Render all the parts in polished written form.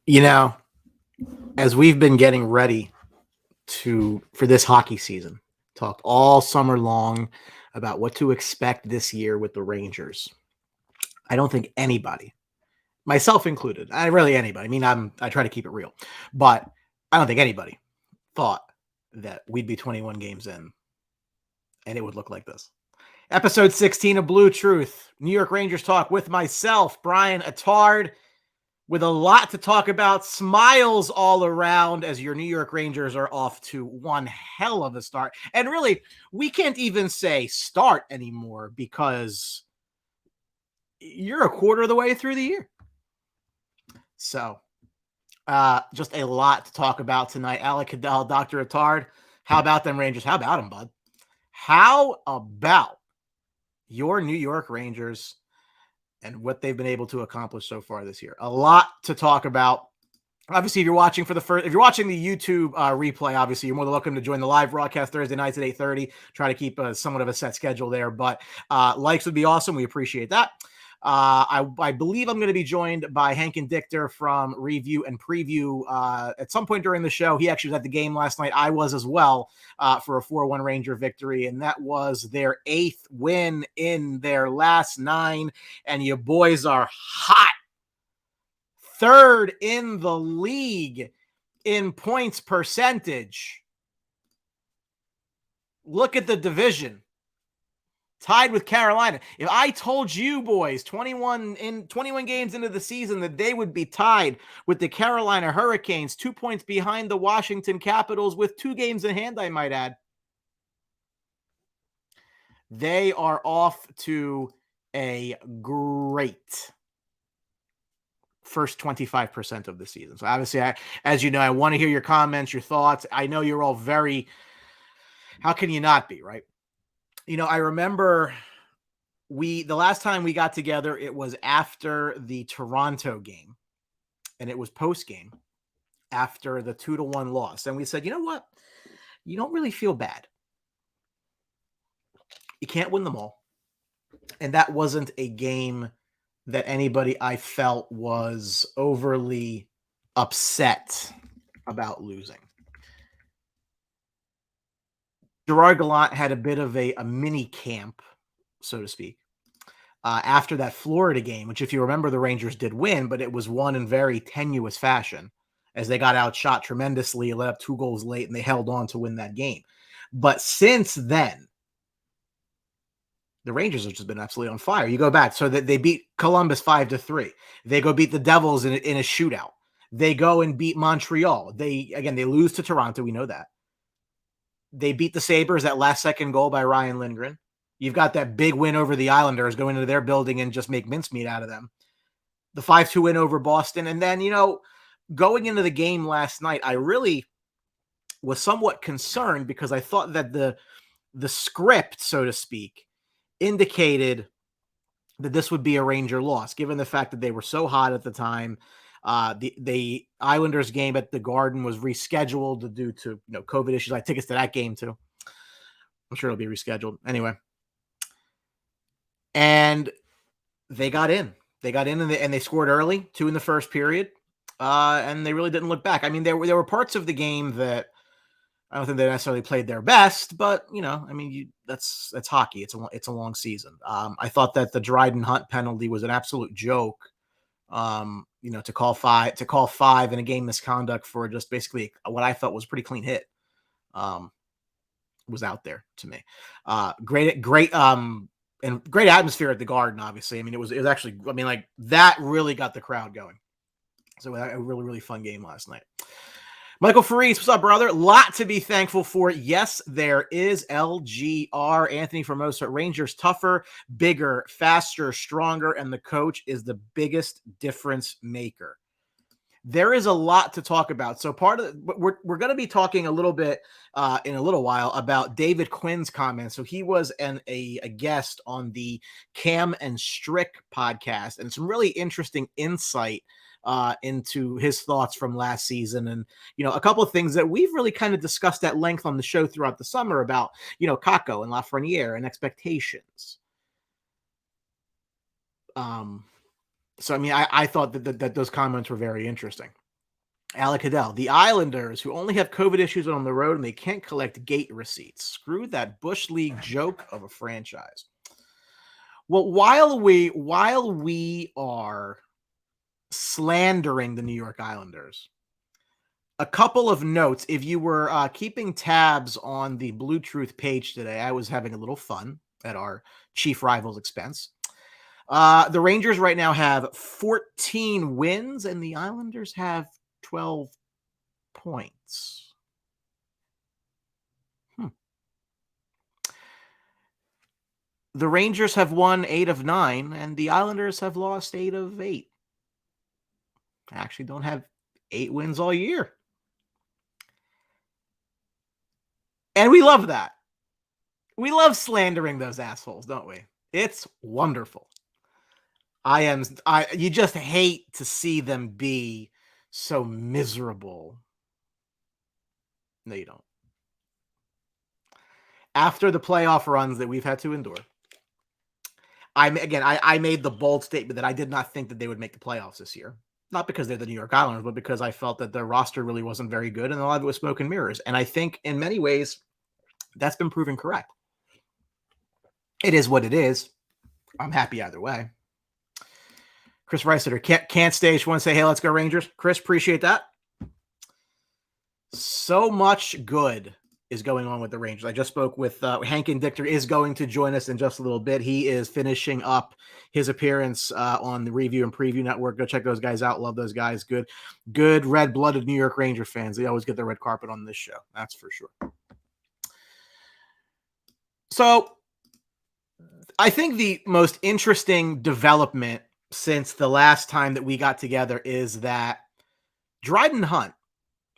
You know, as we've been getting ready for this hockey season, talked all summer long about what to expect this year with the Rangers. I don't think anybody, myself included, anybody. I mean, I try to keep it real, but I don't think anybody thought that we'd be 21 games in and it would look like this. Episode 16 of Blue Truth, New York Rangers talk with myself, Brian Attard, with a lot to talk about. Smiles all around as your New York Rangers are off to one hell of a start. And really, we can't even say start anymore because you're a quarter of the way through the year. So, just a lot to talk about tonight. Alec Cadell, Dr. Attard, how about them Rangers? How about them, bud? How about your New York Rangers and what they've been able to accomplish so far this year? A lot to talk about. Obviously, if you're watching the YouTube replay, obviously you're more than welcome to join the live broadcast Thursday nights at 8:30. Try to keep somewhat of a set schedule there, but likes would be awesome. We appreciate that. I believe I'm going to be joined by Hank and Dichter from Review and Preview at some point during the show. He actually was at the game last night. I was as well for a 4-1 Ranger victory, and that was their 8th win in their last 9, and you boys are hot. 3rd in the league in points percentage. Look at the division. Tied with Carolina. If I told you boys 21 games into the season that they would be tied with the Carolina Hurricanes, 2 points behind the Washington Capitals with 2 games in hand, I might add. They are off to a great first 25% of the season. So obviously, as you know, I want to hear your comments, your thoughts. I know you're all how can you not be, right? You know, I remember the last time we got together, it was after the Toronto game, and it was post-game after the 2-1 loss. And we said, you know what? You don't really feel bad. You can't win them all. And that wasn't a game that anybody I felt was overly upset about losing. Gerard Gallant had a bit of a mini camp, so to speak, after that Florida game, which if you remember, the Rangers did win, but it was won in very tenuous fashion as they got outshot tremendously, let up 2 goals late, and they held on to win that game. But since then, the Rangers have just been absolutely on fire. You go back, so that they beat Columbus 5-3. They go beat the Devils in a shootout. They go and beat Montreal. They lose to Toronto. We know that. They beat the Sabres, that last-second goal by Ryan Lindgren. You've got that big win over the Islanders, go into their building and just make mincemeat out of them. The 5-2 win over Boston. And then, going into the game last night, I really was somewhat concerned because I thought that the the script, so to speak, indicated that this would be a Ranger loss, given the fact that they were so hot at the time. The Islanders game at the Garden was rescheduled due to COVID issues. I had tickets to that game too. I'm sure it'll be rescheduled anyway. And they got in. They got in and they scored early, 2 in the first period, and they really didn't look back. I mean, there were parts of the game that I don't think they necessarily played their best, but that's hockey. It's a long season. I thought that the Dryden Hunt penalty was an absolute joke. To call five in a game misconduct for just basically what I felt was a pretty clean hit. Was out there to me. Great and great atmosphere at the Garden. Obviously, I mean it was actually that really got the crowd going. So a really, really fun game last night. Michael Faris, what's up, brother? Lot to be thankful for. Yes, there is. LGR. Anthony Formosa, Rangers tougher, bigger, faster, stronger, and the coach is the biggest difference maker. There is a lot to talk about. So we're going to be talking a little bit in a little while about David Quinn's comments. So he was a guest on the Cam and Strick podcast, and some really interesting insight into his thoughts from last season. And, a couple of things that we've really kind of discussed at length on the show throughout the summer about, Kakko and Lafreniere and expectations. So, I thought that those comments were very interesting. Alec Cadell, the Islanders, who only have COVID issues on the road and they can't collect gate receipts. Screw that Bush League joke of a franchise. Well, while we are slandering the New York Islanders, a couple of notes. If you were keeping tabs on the BlueTruth page today, I was having a little fun at our chief rival's expense. The Rangers right now have 14 wins and the Islanders have 12 points. The Rangers have won 8 of 9 and the Islanders have lost 8 of 8. I actually don't have 8 wins all year. And we love that. We love slandering those assholes, don't we? It's wonderful. You just hate to see them be so miserable. No, you don't. After the playoff runs that we've had to endure, I made the bold statement that I did not think that they would make the playoffs this year. Not because they're the New York Islanders, but because I felt that their roster really wasn't very good and a lot of it was smoke and mirrors. And I think in many ways that's been proven correct. It is what it is. I'm happy either way. Chris Reisetter, can't stay. Just want to say, hey, let's go Rangers. Chris, appreciate that. So much good is going on with the Rangers. I just spoke with Hank and Dichter is going to join us in just a little bit. He is finishing up his appearance on the Review and Preview Network. Go check those guys out. Love those guys. Good red-blooded New York Ranger fans. They always get the red carpet on this show. That's for sure. So I think the most interesting development since the last time that we got together is that Dryden Hunt,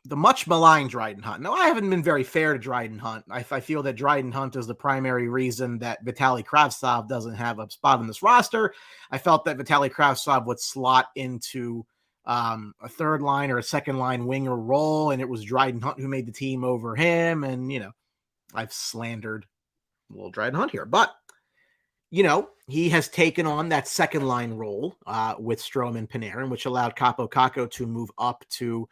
the much maligned Dryden Hunt. Now, I haven't been very fair to Dryden Hunt. I feel that Dryden Hunt is the primary reason that Vitaly Kravtsov doesn't have a spot on this roster. I felt that Vitaly Kravtsov would slot into a third line or a second line winger role, and it was Dryden Hunt who made the team over him. And, I've slandered little Dryden Hunt here. But, he has taken on that second line role with Strome and Panarin, which allowed Kaapo Kakko to move up to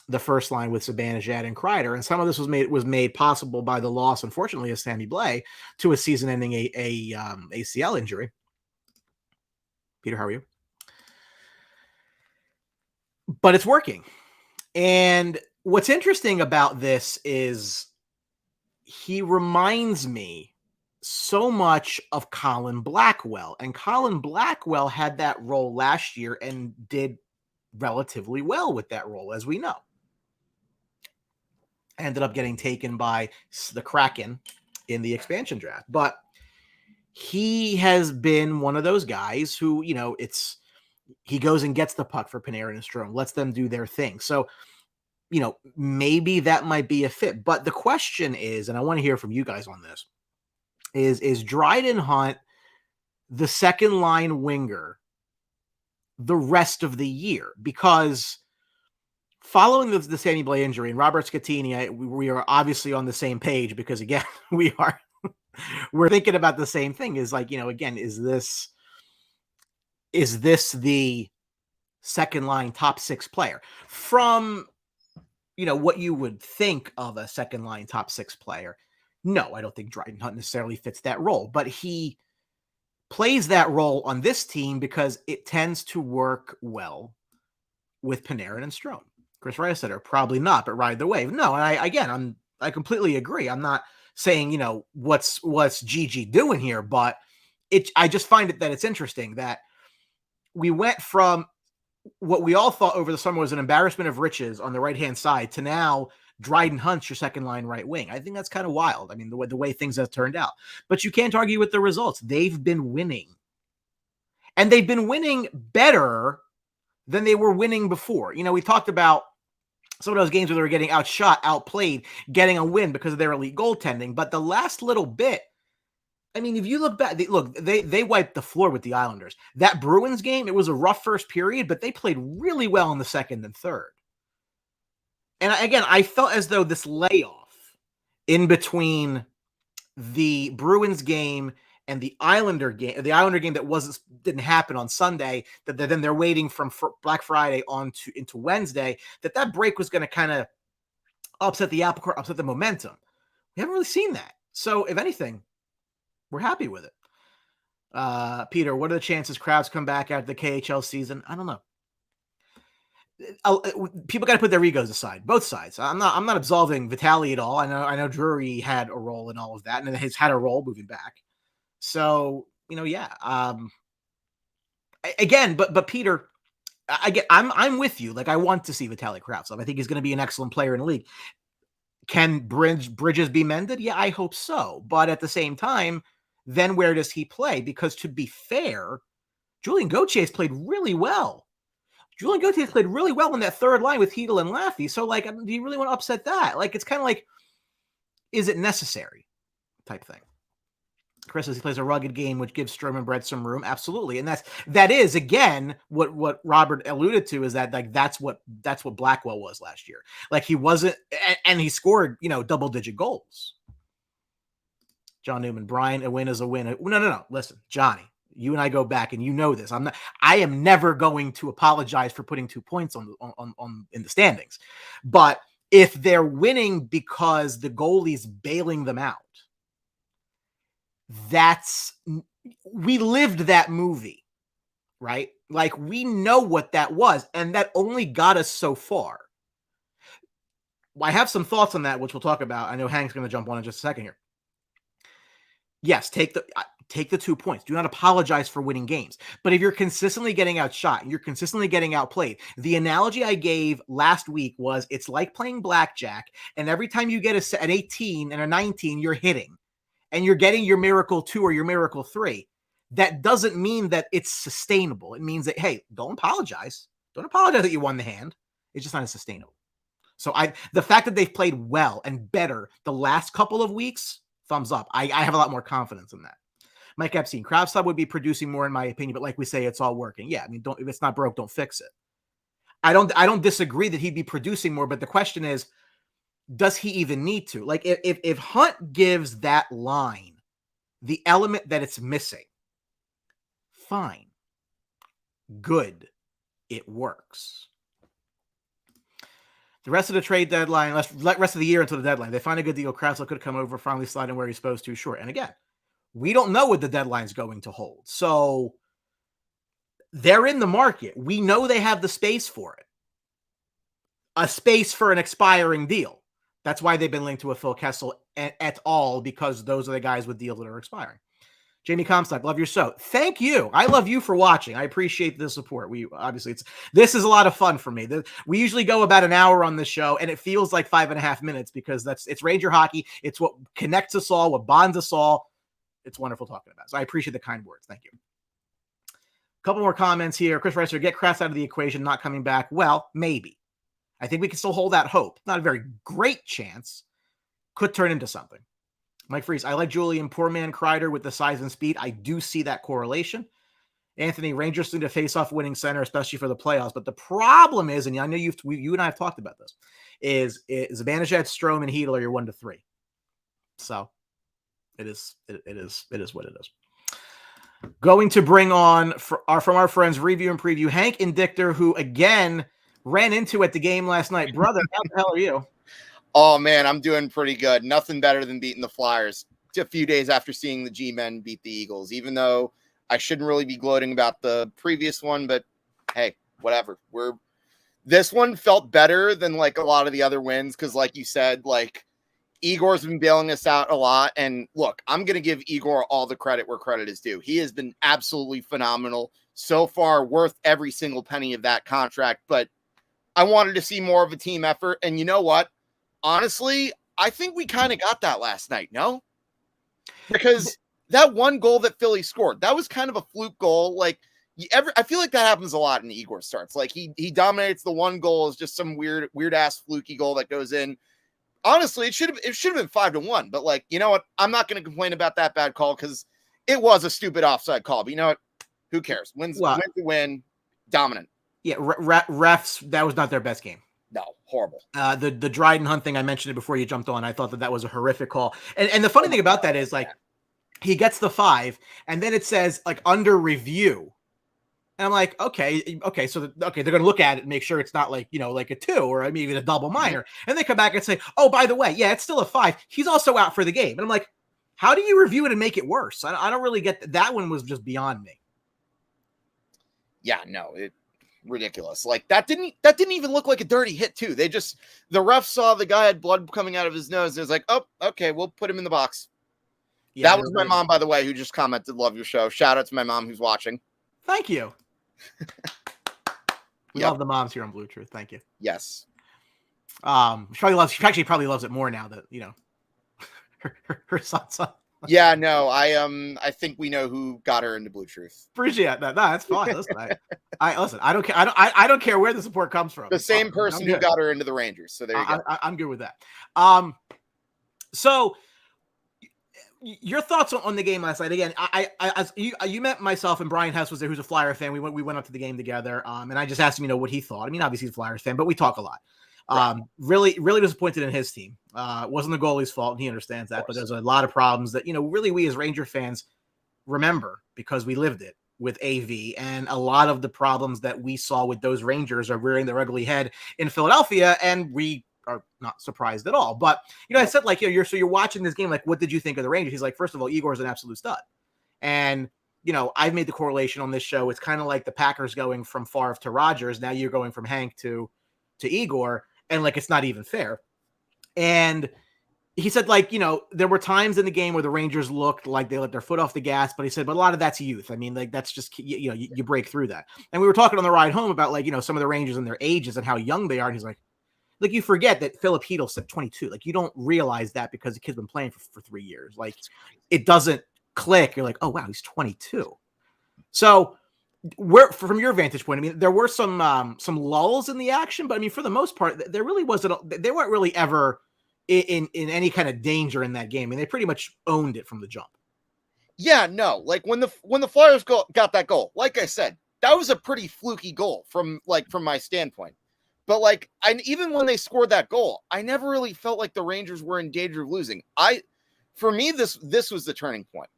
the first line with Zibanejad and Kreider. And some of this was made possible by the loss, unfortunately, of Sammy Blais to a season-ending ACL injury. Peter, how are you? But it's working. And what's interesting about this is he reminds me so much of Colin Blackwell. And Colin Blackwell had that role last year and did relatively well with that role, as we know. Ended up getting taken by the Kraken in the expansion draft. But he has been one of those guys who, he goes and gets the puck for Panarin and Strome, lets them do their thing. So maybe that might be a fit. But the question is, and I want to hear from you guys on this, is Dryden Hunt the second line winger the rest of the year? Because following the Sammy Blais injury and Robert Scatini, we are obviously on the same page, because again, we're thinking about the same thing. Is like, again, is this the second line top 6 player from what you would think of a second line top 6 player? No, I don't think Dryden Hunt necessarily fits that role, but he plays that role on this team because it tends to work well with Panarin and Strome. Chris Reisetter, probably not, but ride the wave. No, and I completely agree. I'm not saying, what's GG doing here, but I just find that it's interesting that we went from what we all thought over the summer was an embarrassment of riches on the right-hand side to now Dryden Hunt's your second line right wing. I think that's kind of wild. I mean, the way things have turned out, but you can't argue with the results. They've been winning, and they've been winning better than they were winning before. We talked about some of those games where they were getting outshot, outplayed, getting a win because of their elite goaltending. But the last little bit, I mean, if you look back, they wiped the floor with the Islanders. That Bruins game, it was a rough first period, but they played really well in the second and third. And again, I felt as though this layoff in between the Bruins game and the Islander game that didn't happen on Sunday, that then they're waiting from Black Friday into Wednesday, that break was going to kind of upset the apple cart, upset the momentum. We haven't really seen that. So if anything, we're happy with it. Peter, what are the chances Krabs come back after the KHL season? I don't know. People got to put their egos aside, both sides. I'm not absolving Vitaly at all. I know Drury had a role in all of that, and has had a role moving back. So, yeah. Again, but Peter, I'm with you. Like, I want to see Vitaly Kravtsov. I think he's going to be an excellent player in the league. Can bridges be mended? Yeah, I hope so. But at the same time, then where does he play? Because to be fair, Julian Gauthier played really well. Julian Gauthier played really well in that third line with Hedl and Laffy. So, like, do you really want to upset that? Like, it's kind of like, is it necessary type thing? Chris says he plays a rugged game, which gives Strome and Brett some room. Absolutely. And that is again, what Robert alluded to, is that, like, that's what Blackwell was last year. Like, he wasn't, and he scored, double-digit goals. John Newman, Brian, a win is a win. No. Listen, Johnny, you and I go back, and you know this. I am never going to apologize for putting 2 points on in the standings. But if they're winning because the goalie's bailing them out, we lived that movie, right? Like, we know what that was, and that only got us so far. I have some thoughts on that, which we'll talk about. I know Hank's going to jump on in just a second here. Yes, take the 2 points. Do not apologize for winning games. But if you're consistently getting outshot and you're consistently getting outplayed, the analogy I gave last week was, it's like playing blackjack, and every time you get an 18 and a 19, you're hitting, and you're getting your miracle 2 or your miracle 3. That doesn't mean that it's sustainable. It means that, hey, don't apologize. Don't apologize that you won the hand. It's just not as sustainable. So the fact that they've played well and better the last couple of weeks, thumbs up. I have a lot more confidence in that. Mike Epstein, Kravtsov would be producing more, in my opinion, but like we say, it's all working. Yeah, I mean, if it's not broke, don't fix it. I don't disagree that he'd be producing more, but the question is, does he even need to? Like, if Hunt gives that line the element that it's missing, fine, good, it works. The rest of the trade deadline, rest of the year until the deadline, they find a good deal. Kravtsov could come over, finally slide in where he's supposed to. Sure. And again, we don't know what the deadline's going to hold. So they're in the market. We know they have the space for it. A space for an expiring deal. That's why they've been linked to a Phil Kessel et al., because those are the guys with deals that are expiring. Jamie Comstock, love your show. Thank you. I love you for watching. I appreciate the support. This is a lot of fun for me. We usually go about an hour on this show, and it feels like 5.5 minutes, because it's Ranger hockey. It's what connects us all, what bonds us all. It's wonderful talking about. So I appreciate the kind words. Thank you. A couple more comments here. Chris Reiser, get Kratz out of the equation, not coming back. Well, maybe. I think we can still hold that hope. Not a very great chance. Could turn into something. Mike Freeze, I like Julian Poor Man Kreider with the size and speed. I do see that correlation. Anthony, Rangers need a face-off winning center, especially for the playoffs. But the problem is, and I know you and I have talked about this, is Zibanejad, Strome, and Heedler, you're 1-3. So it is what it is. Going to bring on from our friends Review and Preview, Hank and Dichter, who again ran into at the game last night. Brother, how the hell are you? Oh man, I'm doing pretty good. Nothing better than beating the Flyers a few days after seeing the G-men beat the Eagles, even though I shouldn't really be gloating about the previous one, but hey, whatever. This one felt better than like a lot of the other wins because, like you said, like Igor's been bailing us out a lot. And look, I'm going to give Igor all the credit where credit is due. He has been absolutely phenomenal so far, worth every single penny of that contract. But I wanted to see more of a team effort. And you know what? Honestly, I think we kind of got that last night, no? Because that one goal that Philly scored, that was kind of a fluke goal. Like, I feel like that happens a lot in Igor starts. Like, he dominates the one goal is just some weird ass fluky goal that goes in. Honestly, it should have been 5-1. But like, you know what? I'm not going to complain about that bad call because it was a stupid offside call. But you know what? Who cares? Wins the win, dominant. Yeah, refs. That was not their best game. No, horrible. The Dryden Hunt thing, I mentioned it before you jumped on. I thought that was a horrific call. And the funny thing about that is like he gets the 5, and then it says like under review. And I'm like, okay, so they're going to look at it and make sure it's not like, like a 2 or maybe even a double minor. And they come back and say, oh, by the way, yeah, it's still a 5. He's also out for the game. And I'm like, how do you review it and make it worse? I don't really get that one was just beyond me. Yeah, no, ridiculous. Like that didn't even look like a dirty hit too. The ref saw the guy had blood coming out of his nose. And it was like, oh, okay, we'll put him in the box. Yeah, that was my mom, by the way, who just commented, love your show. Shout out to my mom who's watching. Thank you. We love the moms here on BlueTruth. Thank you. Yes. She actually probably loves it more now that, her son's son. Yeah, no, I think we know who got her into BlueTruth. Appreciate that. No, that's fine. Listen, I don't care. I don't care where the support comes from. The same person who got her into the Rangers. So there you go. I'm good with that. So your thoughts on the game last night? Again, you met myself and Brian Hess was there, who's a Flyer fan. We went up to the game together, and I just asked him, what he thought. I mean, obviously he's a Flyers fan, but we talk a lot. Really disappointed in his team. It wasn't the goalie's fault, and he understands that. But there's a lot of problems that really we as Ranger fans remember because we lived it with AV, and a lot of the problems that we saw with those Rangers are rearing their ugly head in Philadelphia, and we are not surprised at all. But I said you're watching this game, like, what did you think of the Rangers? He's like, first of all, Igor's an absolute stud, and I've made the correlation on this show. It's kind of like the Packers going from Favre to Rodgers. Now you're going from Hank to Igor, and like it's not even fair. And he said, there were times in the game where the Rangers looked like they let their foot off the gas, but he said, but a lot of that's youth. I mean, like that's just, you break through that. And we were talking on the ride home about some of the Rangers and their ages and how young they are. And he's like, you forget that Philip Heedle's at 22. Like, you don't realize that because the kid's been playing for 3 years. Like, it doesn't click. You're like, oh, wow, he's 22. So from your vantage point, I mean, there were some lulls in the action, but I mean, for the most part, there really wasn't. They weren't really ever in any kind of danger in that game. I mean, they pretty much owned it from the jump. Yeah, no, like when the Flyers got that goal, like I said, that was a pretty fluky goal from my standpoint. But even when they scored that goal, I never really felt like the Rangers were in danger of losing. For me, this was the turning point.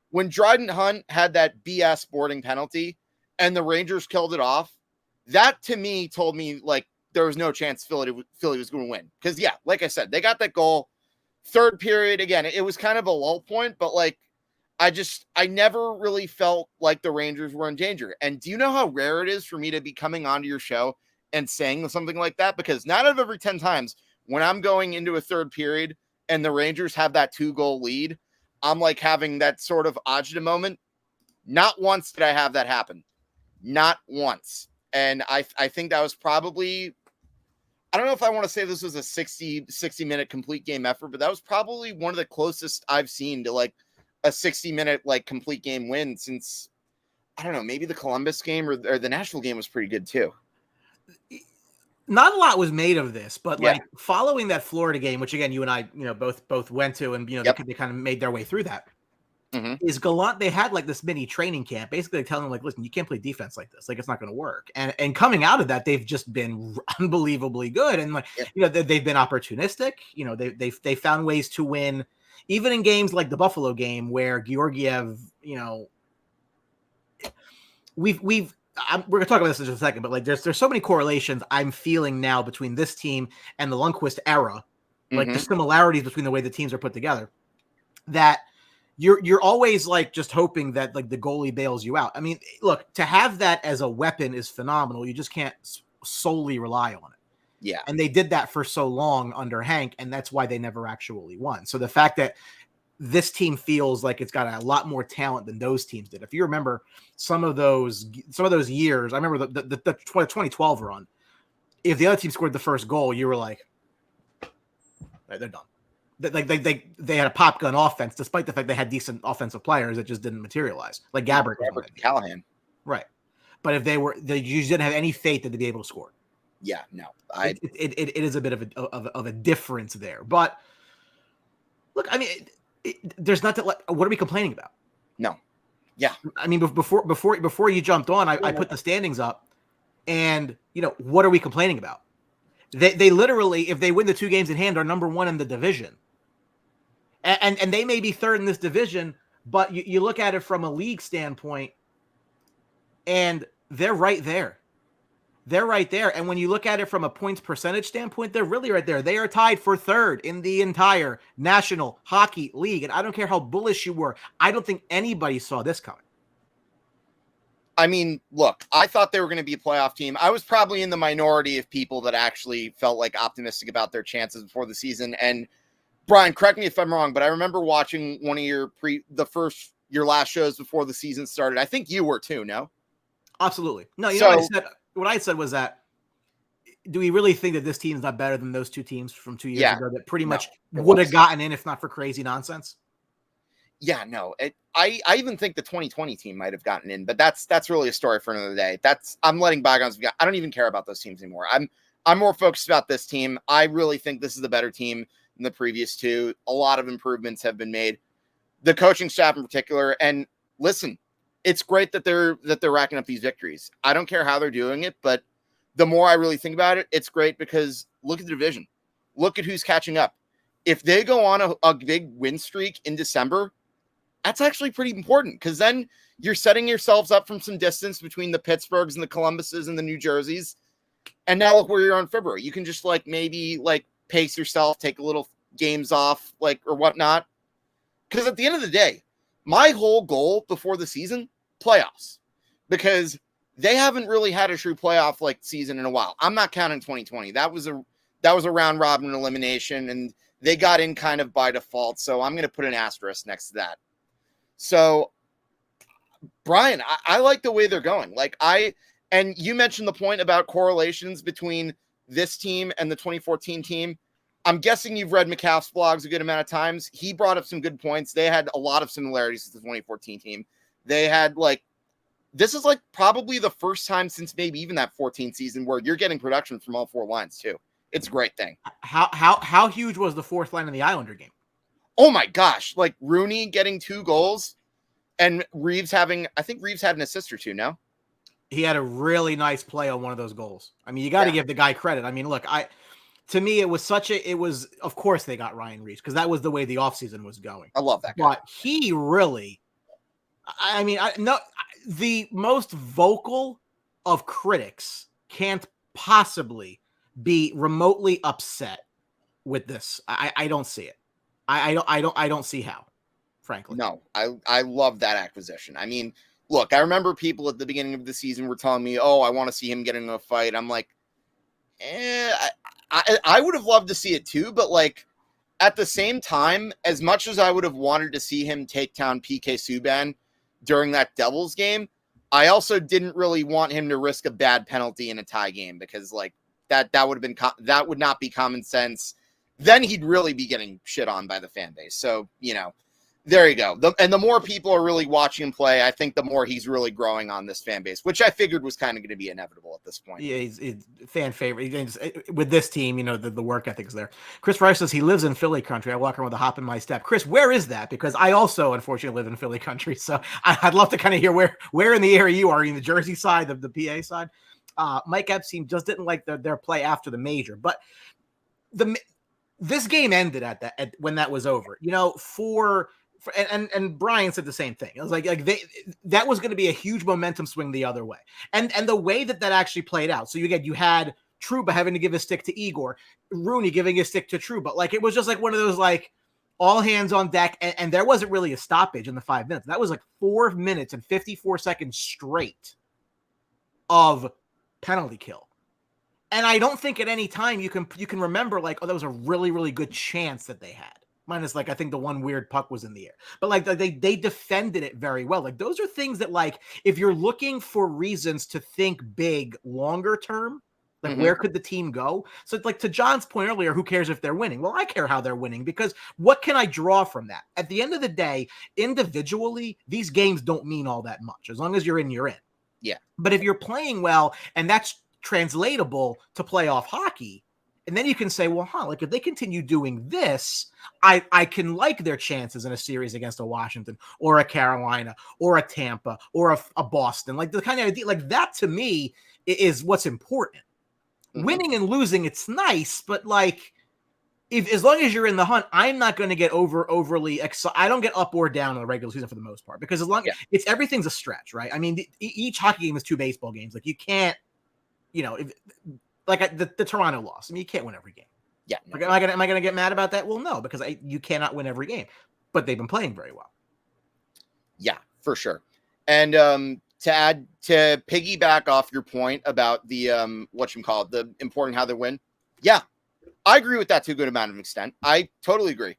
When Dryden Hunt had that BS boarding penalty and the Rangers killed it off, that to me told me there was no chance Philly was going to win. Because yeah, like I said, they got that goal. Third period, again, it was kind of a lull point, but I never really felt like the Rangers were in danger. And do you know how rare it is for me to be coming onto your show and saying something like that? Because 9 out of every 10 times when I'm going into a third period and the Rangers have that 2-goal lead, I'm having that sort of agita moment. Not once did I have that happen. Not once. And I think that was probably, I don't know if I want to say this was a 60-minute complete game effort, but that was probably one of the closest I've seen to a 60-minute complete game win since, I don't know, maybe the Columbus game or the Nashville game was pretty good too. not a lot was made of this, but Yeah. like following that Florida game, which again, you and I, both went to, and Yep. they kind of made their way through that. Mhm. Is Gallant, they had like this mini training camp, basically telling them like, listen, you can't play defense like this. Like, it's not going to work. And coming out of that, they've just been unbelievably good. And like, Yep. they've been opportunistic. They found ways to win, even in games like the Buffalo game where Georgiev, we're going to talk about this in just a second, but like there's so many correlations I'm feeling now between this team and the Lundqvist era, like the similarities between the way the teams are put together, that you're always like just hoping that like the goalie bails you out. I mean, look, to have that as a weapon is phenomenal. You just can't solely rely on it. Yeah. And they did that for so long under Hank, and that's why they never actually won. So the fact that this team feels like it's got a lot more talent than those teams did. If you remember some of those years, I remember the 2012 run. If the other team scored the first goal, you were like, they're done. Like they had a pop gun offense, despite the fact they had decent offensive players that just didn't materialize. Like Gabrick Callahan, right? But if you didn't have any faith that they'd be able to score. Yeah, no, it is a bit of a difference there. But look, I mean, there's nothing. What are we complaining about? No, yeah. I mean, before you jumped on, I put the standings up, and what are we complaining about? They literally, if they win the 2 games in hand, are number 1 in the division. And they may be third in this division, but you look at it from a league standpoint, and they're right there. They're right there. And when you look at it from a points percentage standpoint, they're really right there. They are tied for 3rd in the entire National Hockey League. And I don't care how bullish you were. I don't think anybody saw this coming. I mean, look, I thought they were going to be a playoff team. I was probably in the minority of people that actually felt like optimistic about their chances before the season. And Brian, correct me if I'm wrong, but I remember watching one of your last shows before the season started. I think you were too, no? Absolutely. No, what I said was that, do we really think that this team's not better than those 2 teams from 2 years ago that pretty much would have gotten in if not for crazy nonsense? Yeah, no. I even think the 2020 team might have gotten in, but that's really a story for another day. I'm letting bygones be. I don't even care about those teams anymore. I'm more focused about this team. I really think this is the better team than the previous 2. A lot of improvements have been made. The coaching staff in particular. And listen, it's great that they're racking up these victories. I don't care how they're doing it, but the more I really think about it, it's great because look at the division. Look at who's catching up. If they go on a big win streak in December, that's actually pretty important because then you're setting yourselves up from some distance between the Pittsburghs and the Columbuses and the New Jerseys. And now look where you're on February. You can just maybe pace yourself, take a little games off, or whatnot. Because at the end of the day, my whole goal before the season, playoffs, because they haven't really had a true playoff season in a while. I'm not counting 2020. That was a round robin elimination, and they got in kind of by default. So I'm going to put an asterisk next to that. So, Brian, I like the way they're going. And you mentioned the point about correlations between this team and the 2014 team. I'm guessing you've read McCaff's blogs a good amount of times. He brought up some good points. They had a lot of similarities to the 2014 team. They had this is probably the first time since maybe even that 14 season where you're getting production from all 4 lines too. It's a great thing. How huge was the 4th line in the Islander game? Oh my gosh. Rooney getting 2 goals and Reeves I think Reeves had an assist or 2, no? He had a really nice play on one of those goals. I mean, you got to give the guy credit. I mean, look, to me, it was of course they got Ryan Reeves because that was the way the offseason was going. I love that guy. But he really, the most vocal of critics can't possibly be remotely upset with this. I don't see it. I don't see how, frankly. No, I love that acquisition. I mean, look, I remember people at the beginning of the season were telling me, oh, I want to see him get into a fight. I'm like, I would have loved to see it too, but at the same time, as much as I would have wanted to see him take down PK Subban during that Devils game, I also didn't really want him to risk a bad penalty in a tie game because that would not be common sense. Then he'd really be getting shit on by the fan base. So, There you go. And the more people are really watching him play, I think the more he's really growing on this fan base, which I figured was kind of going to be inevitable at this point. Yeah, he's fan favorite. With this team, the work ethic is there. Chris Rice says he lives in Philly country. I walk around with a hop in my step. Chris, where is that? Because I also, unfortunately, live in Philly country. So I'd love to kind of hear where in the area you are. Are you in the Jersey side, of the PA side? Mike Epstein just didn't like their play after the major. But this game ended at when that was over. And Brian said the same thing. It was like that was going to be a huge momentum swing the other way. And the way that actually played out. So you had Trouba having to give a stick to Igor, Rooney giving a stick to Trouba. Like, it was just like one of those, like, all hands on deck. And there wasn't really a stoppage in the 5 minutes. That was like 4 minutes and 54 seconds straight of penalty kill. And I don't think at any time you can remember, like, oh, that was a really, really good chance that they had. Minus, like, I think the one weird puck was in the air. But, like, they defended it very well. Like, those are things that, like, if you're looking for reasons to think big longer term, like, where could the team go? So, like, to John's point earlier, who cares if they're winning? Well, I care how they're winning, because what can I draw from that? At the end of the day, individually, these games don't mean all that much. As long as you're in, you're in. Yeah. But if you're playing well, and that's translatable to playoff hockey, and then you can say, well, like, if they continue doing this, I can like their chances in a series against a Washington or a Carolina or a Tampa or a Boston. Like, the kind of idea, like, that to me is what's important. Winning and losing, it's nice, but, like, as long as you're in the hunt, I'm not going to get overly excited. I don't get up or down in the regular season for the most part, because as long as everything's a stretch, right? I mean, each hockey game is 2 baseball games. Like, you can't, like the Toronto loss. I mean, you can't win every game. Yeah. No. Like, am I gonna get mad about that? Well, no, because you cannot win every game. But they've been playing very well. Yeah, for sure. And to piggyback off your point about the the important how they win. Yeah, I agree with that to a good amount of extent. I totally agree.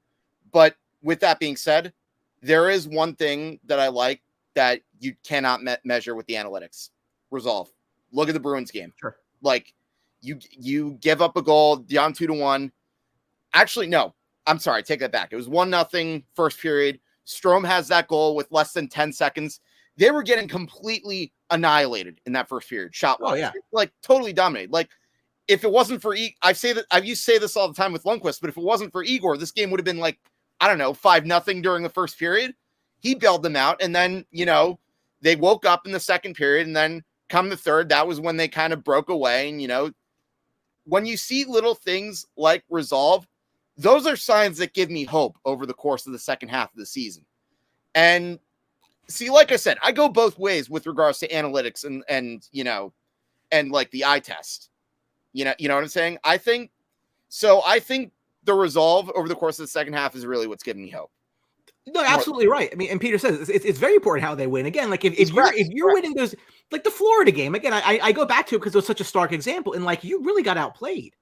But with that being said, there is one thing that I like that you cannot measure with the analytics. Resolve. Look at the Bruins game. Sure. Like, you give up a goal down 2-1. Actually, no, I'm sorry. Take that back. It was 1-0 first period. Strome has that goal with less than 10 seconds. They were getting completely annihilated in that first period. Shot-wise. Oh, yeah. Like, totally dominated. Like, if it wasn't for I used to say this all the time with Lundqvist, but if it wasn't for Igor, this game would have been like, I don't know, 5-0 during the first period. He bailed them out, and then, they woke up in the second period, and then come the third, that was when they kind of broke away. And, when you see little things like resolve, those are signs that give me hope over the course of the second half of the season. And see, like I said, I go both ways with regards to analytics and like the eye test. You know what I'm saying? I think the resolve over the course of the second half is really what's giving me hope. No, absolutely right. I mean, and Peter says it's very important how they win. Again, like, if you're winning those, like the Florida game, again, I go back to it because it was such a stark example, and, like, you really got outplayed.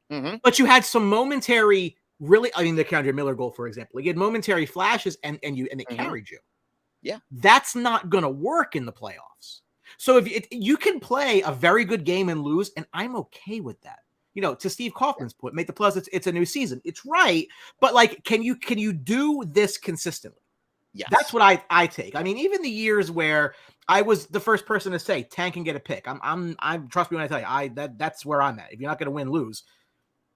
But you had some momentary, really, I mean, the Keandre Miller goal, for example, you had momentary flashes, and it carried you. Yeah, that's not going to work in the playoffs. So if you can play a very good game and lose, and I'm okay with that. To Steve Kaufman's point, make the playoffs. It's a new season. It's right, but, like, can you do this consistently? Yes. That's what I take. I mean, even the years where I was the first person to say Tank can get a pick. I'm trust me when I tell you, that's where I'm at. If you're not going to win, lose.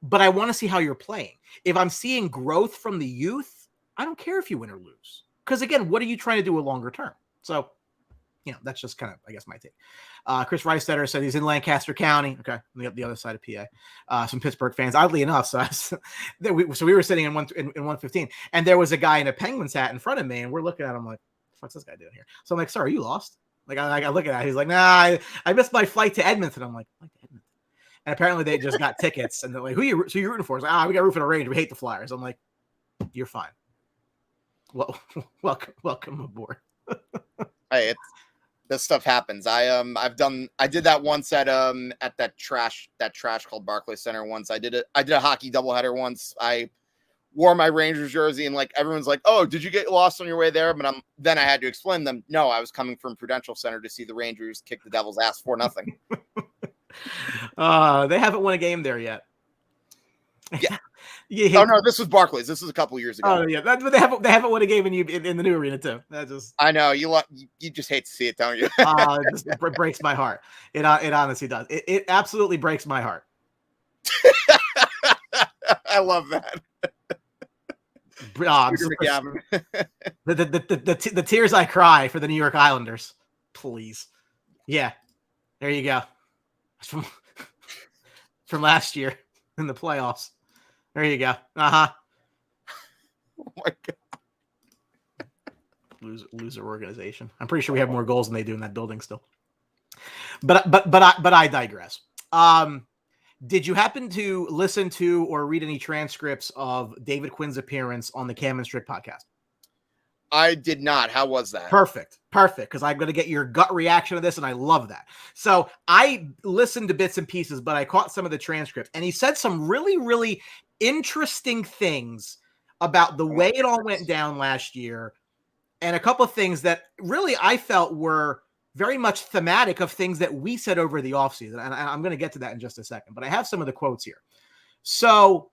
But I want to see how you're playing. If I'm seeing growth from the youth, I don't care if you win or lose. Because, again, what are you trying to do a longer term? So, that's just kind of, I guess, my take. Chris Reistetter said he's in Lancaster County. Okay, on the other side of PA. Some Pittsburgh fans, oddly enough. So we were sitting in 115, and there was a guy in a Penguins hat in front of me, and we're looking at him like, what's this guy doing here? So I'm like, sir, are you lost? Like, I look at it. He's like, nah, I missed my flight to Edmonton. I'm like, flight to Edmonton? And apparently they just got tickets, and they're like, who you rooting for? He's like, we got root for the Rangers. We hate the Flyers. I'm like, you're fine. Well, welcome aboard. Hey, this stuff happens. I did that once at that trash called Barclays Center once. I did a hockey doubleheader once. I wore my Rangers jersey, and, like, everyone's like, "Oh, did you get lost on your way there?" But then I had to explain them. No, I was coming from Prudential Center to see the Rangers kick the Devils' ass 4-0. They haven't won a game there yet. Yeah, Yeah. Oh no, this was Barclays. This was a couple years ago. Oh yeah, but they haven't would have given you in the new arena too. That just I know you just hate to see it, don't you? it breaks my heart. It honestly does. It absolutely breaks my heart. I love that. The tears I cry for the New York Islanders. Please. Yeah. There you go. From last year in the playoffs. There you go. Uh-huh. Oh my God. Loser organization. I'm pretty sure we have more goals than they do in that building still. But I digress. Did you happen to listen to or read any transcripts of David Quinn's appearance on the Cam and Strick podcast? I did not. How was that? Perfect. Because I'm going to get your gut reaction to this, and I love that. So I listened to bits and pieces, but I caught some of the transcripts, and he said some really, really interesting things about the way it all went down last year, and a couple of things that really I felt were very much thematic of things that we said over the offseason. And I'm going to get to that in just a second, but I have some of the quotes here. So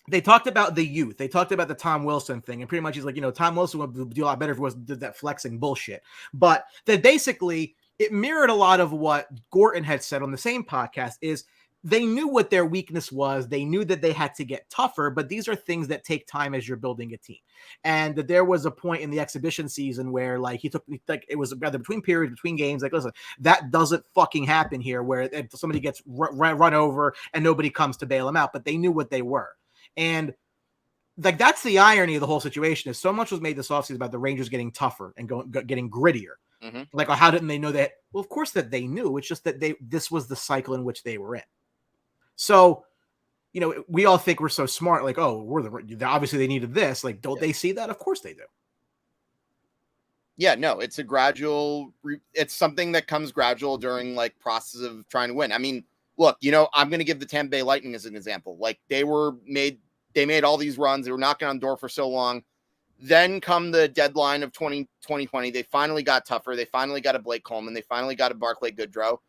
they talked about the youth. They talked about the Tom Wilson thing. And pretty much he's like, Tom Wilson would do a lot better if he did that flexing bullshit. But that basically it mirrored a lot of what Gorton had said on the same podcast is they knew what their weakness was. They knew that they had to get tougher, but these are things that take time as you're building a team. And that there was a point in the exhibition season where it was rather between periods, between games. Like, listen, that doesn't fucking happen here where if somebody gets run over and nobody comes to bail them out, but they knew what they were. And like, that's the irony of the whole situation is so much was made this offseason about the Rangers getting tougher and getting grittier. Mm-hmm. Like, how didn't they know that? Well, of course that they knew. It's just that this was the cycle in which they were in. So, we all think we're so smart. Like, oh, obviously they needed this. Like, don't they see that? Of course they do. Yeah, no, it's a gradual. It's something that comes gradual during like process of trying to win. I mean, look, I'm going to give the Tampa Bay Lightning as an example. Like they made all these runs. They were knocking on the door for so long. Then come the deadline of 2020, they finally got tougher. They finally got a Blake Coleman. They finally got a Barclay Goodrow.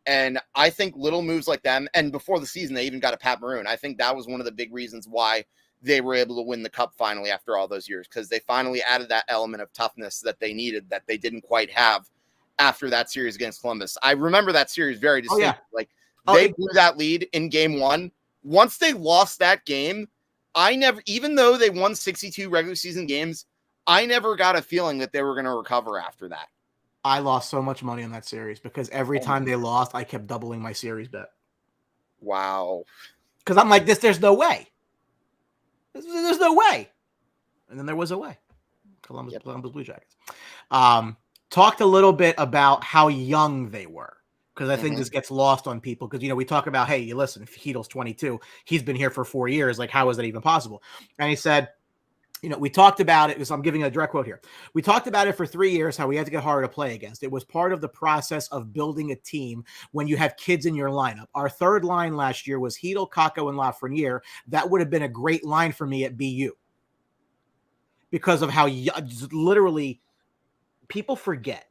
And I think little moves like them, and before the season, they even got a Pat Maroon. I think that was one of the big reasons why they were able to win the cup finally after all those years, because they finally added that element of toughness that they needed that they didn't quite have after that series against Columbus. I remember that series very distinctly. Oh, yeah. They blew that lead in game one. Once they lost that game, even though they won 62 regular season games, I never got a feeling that they were going to recover after that. I lost so much money on that series because every time they lost, I kept doubling my series bet. Wow. Because I'm like, there's no way. There's no way. And then there was a way. Columbus Blue Jackets. Talked a little bit about how young they were. Because I think this gets lost on people. Because, we talk about, hey, listen, if Heedle's 22, he's been here for 4 years. Like, how is that even possible? And he said, we talked about it because I'm giving a direct quote here. We talked about it for 3 years, how we had to get harder to play against. It was part of the process of building a team when you have kids in your lineup. Our third line last year was Heedle, Kakko, and Lafreniere. That would have been a great line for me at BU because of how literally people forget.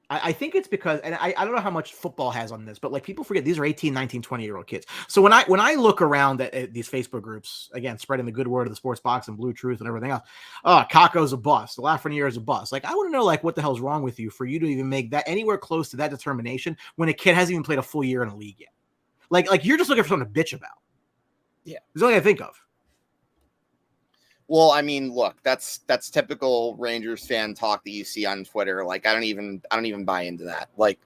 I think it's because, and I don't know how much football has on this, but like people forget these are 18, 19, 20-year-old kids. So when I look around at these Facebook groups, again, spreading the good word of the sports box and BlueTruth and everything else, Kakko's a bust. Lafreniere is a bust. Like, I want to know, like, what the hell's wrong with you for you to even make that anywhere close to that determination when a kid hasn't even played a full year in a league yet. Like you're just looking for something to bitch about. Yeah. There's only I think of. Well, I mean, look, that's typical Rangers fan talk that you see on Twitter. Like, I don't even buy into that. Like,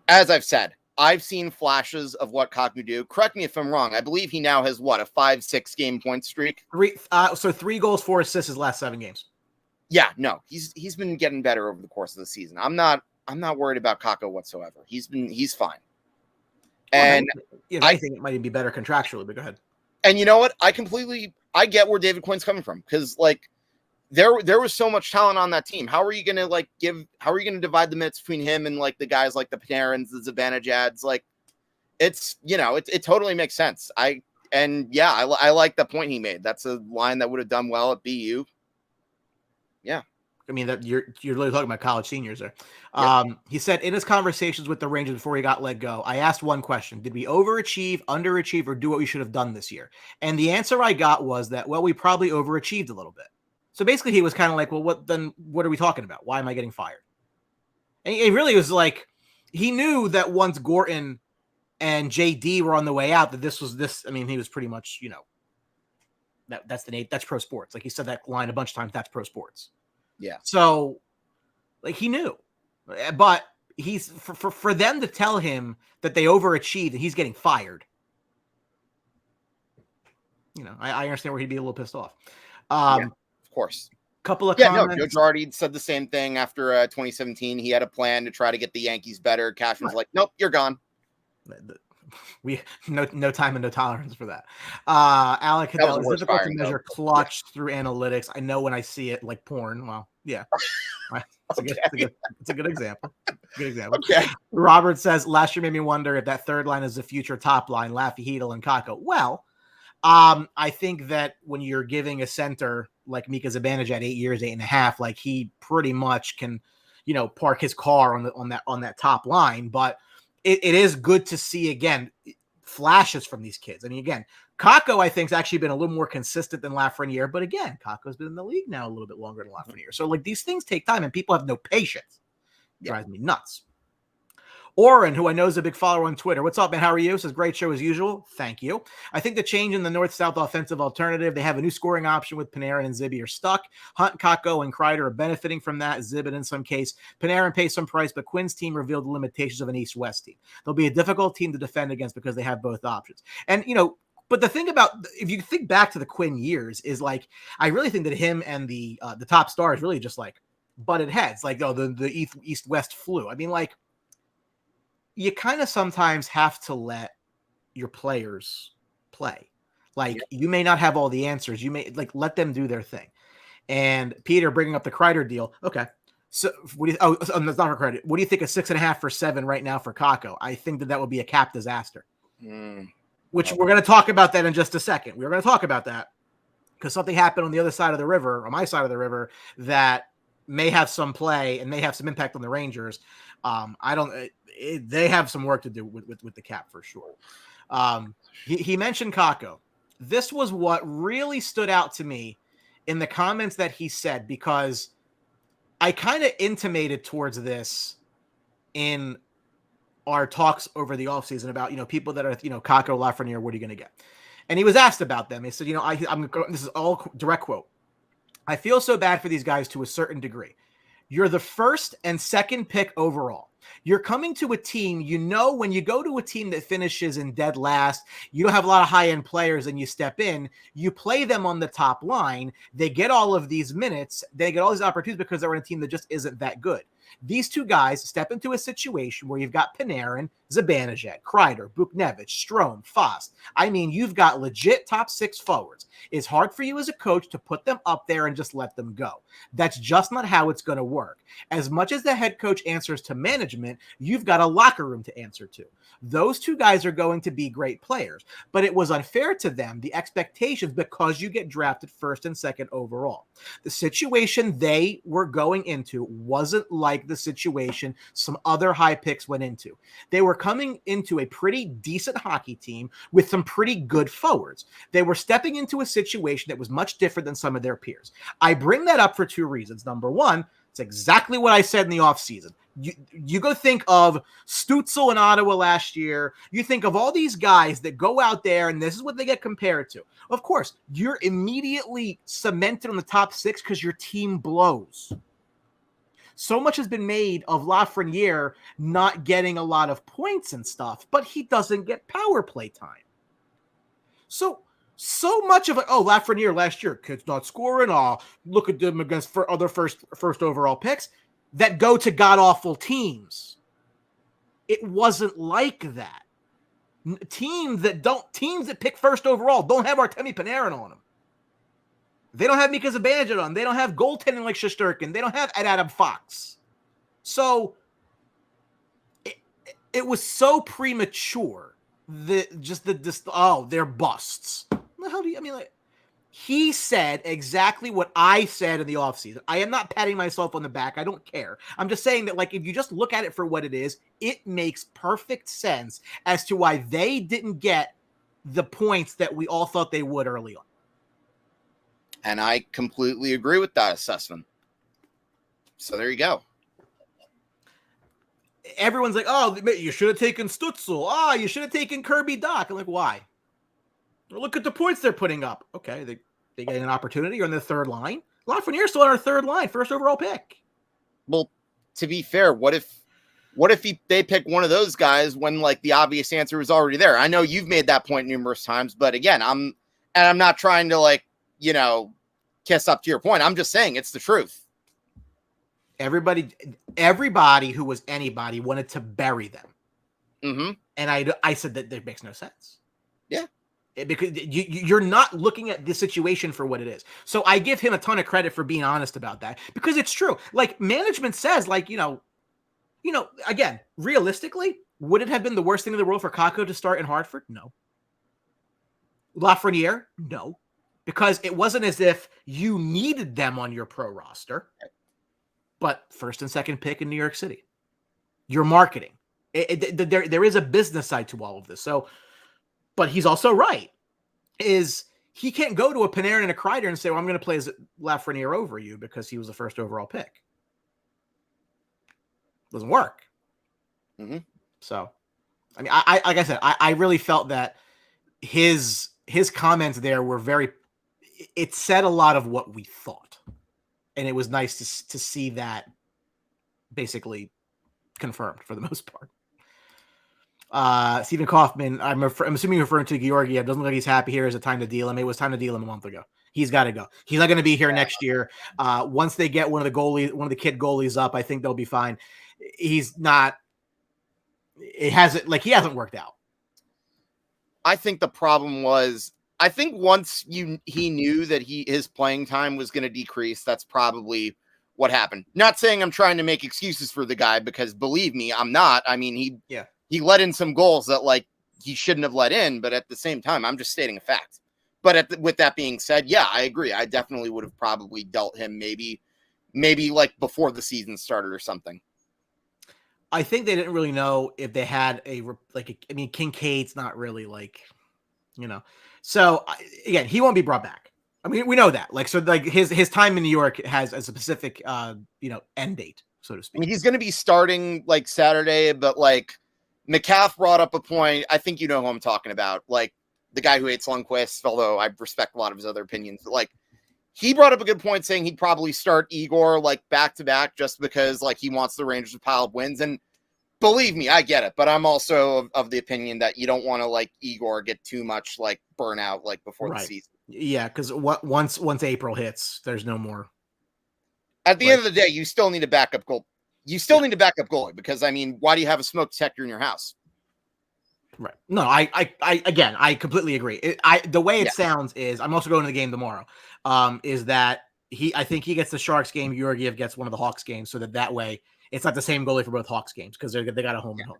as I've said, I've seen flashes of what Kakko do. Correct me if I'm wrong. I believe he now has a 5-6 game point streak. 3 goals, 4 assists his last 7 games. Yeah, no, he's been getting better over the course of the season. I'm not worried about Kakko whatsoever. He's fine. And I think it might even be better contractually, but go ahead. And you know what? I get where David Quinn's coming from, because like there was so much talent on that team. How are you gonna divide the minutes between him and like the guys like the Panarins, the Zibanejad's? Like, it's it totally makes sense. I like the point he made. That's a line that would have done well at BU. Yeah. I mean, that you're literally talking about college seniors there. Yep. He said in his conversations with the Rangers before he got let go, I asked one question: did we overachieve, underachieve, or do what we should have done this year? And the answer I got was that, well, we probably overachieved a little bit. So basically, he was kind of like, well, what are we talking about? Why am I getting fired? And he really was like, he knew that once Gorton and JD were on the way out, that this was this. I mean, he was pretty much, that's pro sports. Like he said that line a bunch of times. That's pro sports. Yeah. So, like, he knew, but he's for them to tell him that they overachieved and he's getting fired. I understand where he'd be a little pissed off. Yeah, of course. Couple of comments. No, Joe Girardi said the same thing after 2017. He had a plan to try to get the Yankees better. Cash was like, nope, you're gone. We no time and no tolerance for that. Alec Cadell, it's difficult to measure clutch through analytics. I know when I see it like porn. Well, yeah. It's a good example. Okay. Robert says last year made me wonder if that third line is the future top line, Laffy, Hedel, and Kakko. Well, I think that when you're giving a center like Mika Zibanejad at 8 years, 8.5, like he pretty much can, park his car on that top line. But it is good to see again flashes from these kids. I mean, again, Kakko I think has actually been a little more consistent than Lafreniere, but again, Kakko's been in the league now a little bit longer than Lafreniere. So like these things take time, and people have no patience. It drives me nuts. Oren, who I know is a big follower on Twitter. What's up, man? How are you? Says, great show as usual. Thank you. I think the change in the north-south offensive alternative, they have a new scoring option with Panarin and Zibby are stuck. Hunt, Kakko, and Kreider are benefiting from that. Zibby in some case. Panarin pays some price, but Quinn's team revealed the limitations of an east-west team. They'll be a difficult team to defend against because they have both options. And, but the thing about, if you think back to the Quinn years, is like, I really think that him and the top stars really just like butted heads. Like, the east-west flu. I mean, like, you kind of sometimes have to let your players play. Like you may not have all the answers. You may let them do their thing. And Peter bringing up the Kreider deal. Okay. So what do you, that's not for credit. What do you think of 6.5 for 7 right now for Kakko? I think that would be a cap disaster, which we're going to talk about that in just a second. We're going to talk about that because something happened on the other side of the river, on my side of the river, that may have some play and may have some impact on the Rangers. They have some work to do with the cap for sure. He mentioned Kakko. This was what really stood out to me in the comments that he said, because I kind of intimated towards this in our talks over the offseason about, people that are, Kakko, Lafreniere, what are you going to get? And he was asked about them. He said, this is all direct quote. I feel so bad for these guys to a certain degree. You're the first and second pick overall. You're coming to a team, when you go to a team that finishes in dead last, you don't have a lot of high-end players and you step in, you play them on the top line, they get all of these minutes, they get all these opportunities because they're on a team that just isn't that good. These two guys step into a situation where you've got Panarin, Zibanejad, Kreider, Buchnevich, Strome, Fost. I mean, you've got legit top 6 forwards. It's hard for you as a coach to put them up there and just let them go. That's just not how it's going to work. As much as the head coach answers to management, you've got a locker room to answer to. Those two guys are going to be great players, but it was unfair to them, the expectations, because you get drafted first and second overall. The situation they were going into wasn't like the situation some other high picks went into. They were coming into a pretty decent hockey team with some pretty good forwards. They were stepping into a situation that was much different than some of their peers. I bring that up for 2 reasons. Number one, it's exactly what I said in the offseason. You go think of Stutzel in Ottawa last year. You think of all these guys that go out there, and this is what they get compared to. Of course, you're immediately cemented on the top 6 because your team blows. So much has been made of Lafreniere not getting a lot of points and stuff, but he doesn't get power play time. So much of it, Lafreniere last year, kids not scoring. Look at them against other first overall picks that go to god-awful teams. It wasn't like that. Teams that pick first overall don't have Artemi Panarin on them. They don't have Mika Zibanejad on them. They don't have goaltending like Shesterkin. They don't have Adam Fox. So it was so premature that they're busts. The hell do you, He said exactly what I said in the offseason. I am not patting myself on the back. I don't care. I'm just saying that, like, if you just look at it for what it is, it makes perfect sense as to why they didn't get the points that we all thought they would early on. And I completely agree with that assessment. So there you go. Everyone's like, oh, you should have taken Stutzel. Oh, you should have taken Kirby Doc. I'm like, why? Well, look at the points they're putting up. Okay, they get an opportunity on the third line. Lafreniere still on our third line, first overall pick. Well, to be fair, what if they pick one of those guys when like the obvious answer was already there? I know you've made that point numerous times, but again, I'm not trying to like, you know, kiss up to your point. I'm just saying it's the truth. Everybody who was anybody wanted to bury them. Mm-hmm. And I said that makes no sense. Yeah. Because you're not looking at the situation for what it is. So I give him a ton of credit for being honest about that, because it's true. Like, management says, like, you know, again, realistically, would it have been the worst thing in the world for Kakko to start in Hartford? No. Lafreniere? No. Because it wasn't as if you needed them on your pro roster, but first and second pick in New York City. Your marketing. There is a business side to all of this. So, but he's also right. Is he can't go to a Panarin and a Kreider and say, well, I'm going to play Lafreniere over you because he was the first overall pick. Doesn't work. Mm-hmm. So, I mean, I like I said, I really felt that his comments there were it said a lot of what we thought. And it was nice to see that basically confirmed for the most part. Stephen Kaufman, I'm assuming you're referring to Georgiev. Doesn't look like he's happy here. Is it time to deal him? It was time to deal him a month ago. He's got to go. He's not going to be here next year. Once they get one of the kid goalies up, I think they'll be fine. He's not. It hasn't, like, he hasn't worked out. I think the problem was, I think once he knew that his playing time was going to decrease, that's probably what happened. Not saying I'm trying to make excuses for the guy, because believe me, I'm not. I mean, he let in some goals that like he shouldn't have let in, but at the same time, I'm just stating a fact. But with that being said, yeah, I agree. I definitely would have probably dealt him maybe like before the season started or something. I think they didn't really know if they had Kincaid's not really like, you know. So again, he won't be brought back. I mean, we know that. Like, so like his time in New York has a specific end date, so to speak. I mean, he's going to be starting like Saturday, but like McCaff brought up a point. I think you know who I'm talking about. Like the guy who hates Lundqvist, although I respect a lot of his other opinions. But like, he brought up a good point saying he'd probably start Igor like back to back just because like he wants the Rangers to pile up wins. And believe me, I get it. But I'm also of the opinion that you don't want to like Igor get too much like burnout like before the season. Yeah, because once April hits, there's no more. At the end of the day, you still need a backup goal. You still need a backup goalie, because I mean, why do you have a smoke detector in your house? Right. No, I completely agree. The way it sounds is, I'm also going to the game tomorrow. Is that I think he gets the Sharks game, Georgiev gets one of the Hawks games, so that way it's not the same goalie for both Hawks games, because they got a home and home.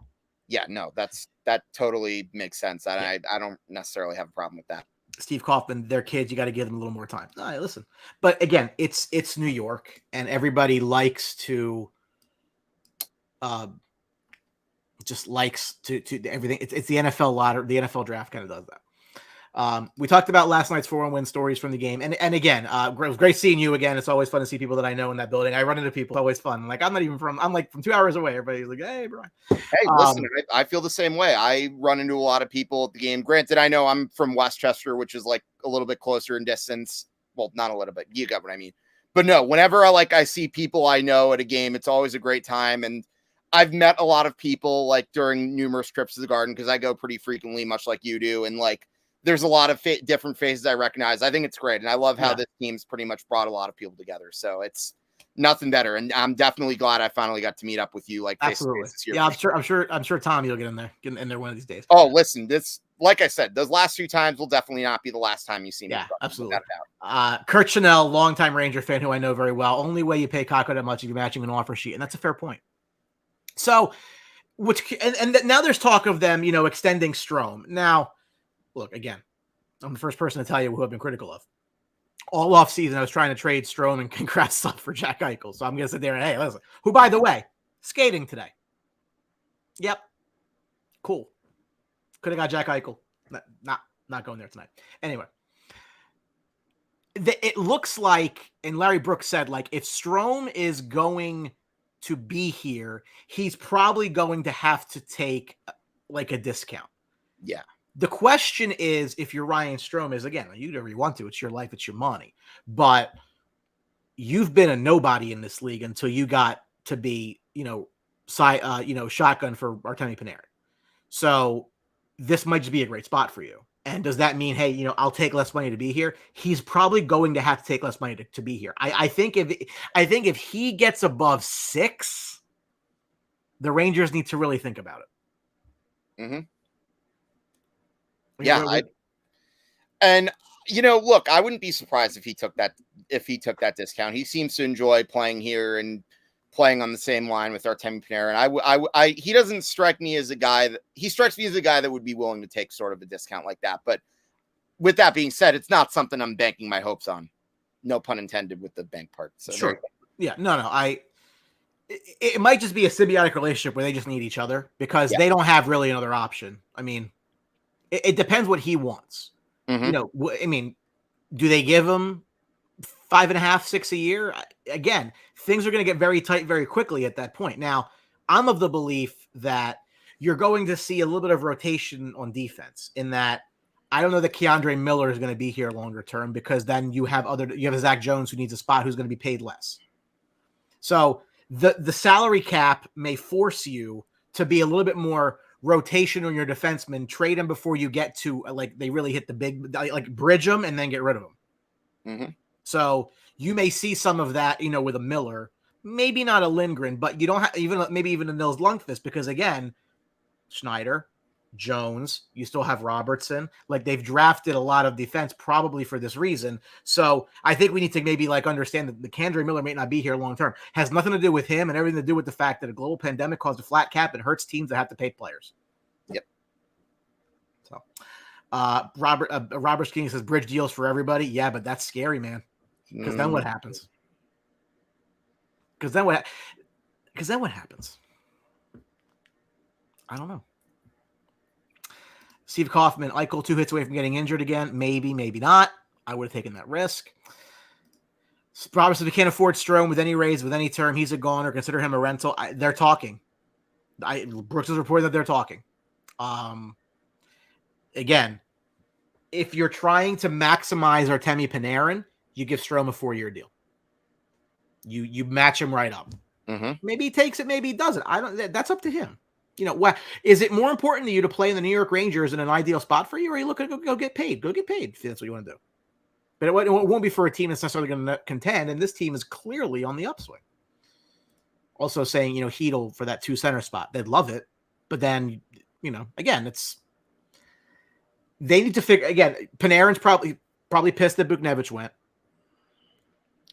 Yeah, no, that totally makes sense. I don't necessarily have a problem with that. Steve Kaufman, they're kids. You got to give them a little more time. All right, listen. But again, it's New York, and everybody likes to, just likes to everything. It's the NFL lottery. The NFL draft kind of does that. We talked about last night's 4-1 win stories from the game, and again, it was great seeing you again. It's always fun to see people that I know in that building. I run into people. It's always fun. Like, I'm from 2 hours away. Everybody's like, hey, Brian. Hey, listen, I feel the same way. I run into a lot of people at the game. Granted, I know I'm from Westchester, which is like a little bit closer in distance. Well, not a little bit. You got what I mean. But no, whenever I see people I know at a game, it's always a great time. And I've met a lot of people like during numerous trips to the Garden, because I go pretty frequently, much like you do. And like, there's a lot of different faces I recognize. I think it's great. And I love how this team's pretty much brought a lot of people together. So it's nothing better. And I'm definitely glad I finally got to meet up with you. Like, absolutely. Yeah, I'm sure Tom, you'll get in there one of these days. Oh, listen, like I said, those last few times will definitely not be the last time you see me. Yeah, absolutely. Kurt Chanel, longtime Ranger fan who I know very well. Only way you pay Kakko that much is you match him an offer sheet. And that's a fair point. So, now there's talk of them, extending Strome. Now, look, again, I'm the first person to tell you who I've been critical of. all off season, I was trying to trade Strome and congrats stuff for Jack Eichel. So I'm going to sit there and, hey, listen, who, by the way, skating today. Yep. Cool. Could have got Jack Eichel. Not going there tonight. Anyway, it looks like, and Larry Brooks said, like, if Strome is going to be here, he's probably going to have to take like a discount. Yeah. The question is, if you're Ryan Strome, is, again, you do whatever you want to. It's your life. It's your money. But you've been a nobody in this league until you got to be, shotgun for Artemi Panarin. So this might just be a great spot for you. And does that mean, hey, I'll take less money to be here? He's probably going to have to take less money to be here. I think if he gets above 6, the Rangers need to really think about it. Mm-hmm. Yeah, look, I wouldn't be surprised if he took that discount. He seems to enjoy playing here and playing on the same line with Artemi Panarin. He doesn't strike me as a guy he strikes me as a guy that would be willing to take sort of a discount like that. But with that being said, it's not something I'm banking my hopes on. No pun intended with the bank part. So sure. Yeah, no. It might just be a symbiotic relationship where they just need each other because they don't have really another option. I mean, it depends what he wants. Mm-hmm. Do they give him 5.5, 6 a year? Again, things are going to get very tight very quickly at that point. Now, I'm of the belief that you're going to see a little bit of rotation on defense in that I don't know that Keandre Miller is going to be here longer term because then you have a Zach Jones who needs a spot who's going to be paid less. So the salary cap may force you to be a little bit more rotation on your defensemen, trade them before you get to they really hit the big, bridge them and then get rid of them. Mm-hmm. So you may see some of that, with a Miller, maybe not a Lindgren, but you don't have even a Nils Lundqvist because again, Schneider, Jones, you still have Robertson. They've drafted a lot of defense probably for this reason. So I think we need to maybe understand that the Kandre Miller may not be here long term. Has nothing to do with him and everything to do with the fact that a global pandemic caused a flat cap and hurts teams that have to pay players. Yep. So Robert King says bridge deals for everybody. Yeah, but that's scary, man. Because then what happens? Because then what happens? I don't know. Steve Kaufman, Eichel 2 hits away from getting injured again. Maybe, maybe not. I would have taken that risk. Robertson, we can't afford Strome with any raise, with any term. He's a goner. Consider him a rental. They're talking. Brooks has reported that they're talking. Again, if you're trying to maximize Artemi Panarin, you give Strome a 4-year deal. You match him right up. Mm-hmm. Maybe he takes it, maybe he doesn't. That's up to him. What is it more important to you to play in the New York Rangers in an ideal spot for you, or are you looking to go get paid? Go get paid if that's what you want to do. But it won't be for a team that's necessarily going to contend, and this team is clearly on the upswing. Also saying, Hedl for that 2 center spot. They'd love it, but then, again, they need to figure, again, Panarin's probably pissed that Buchnevich went.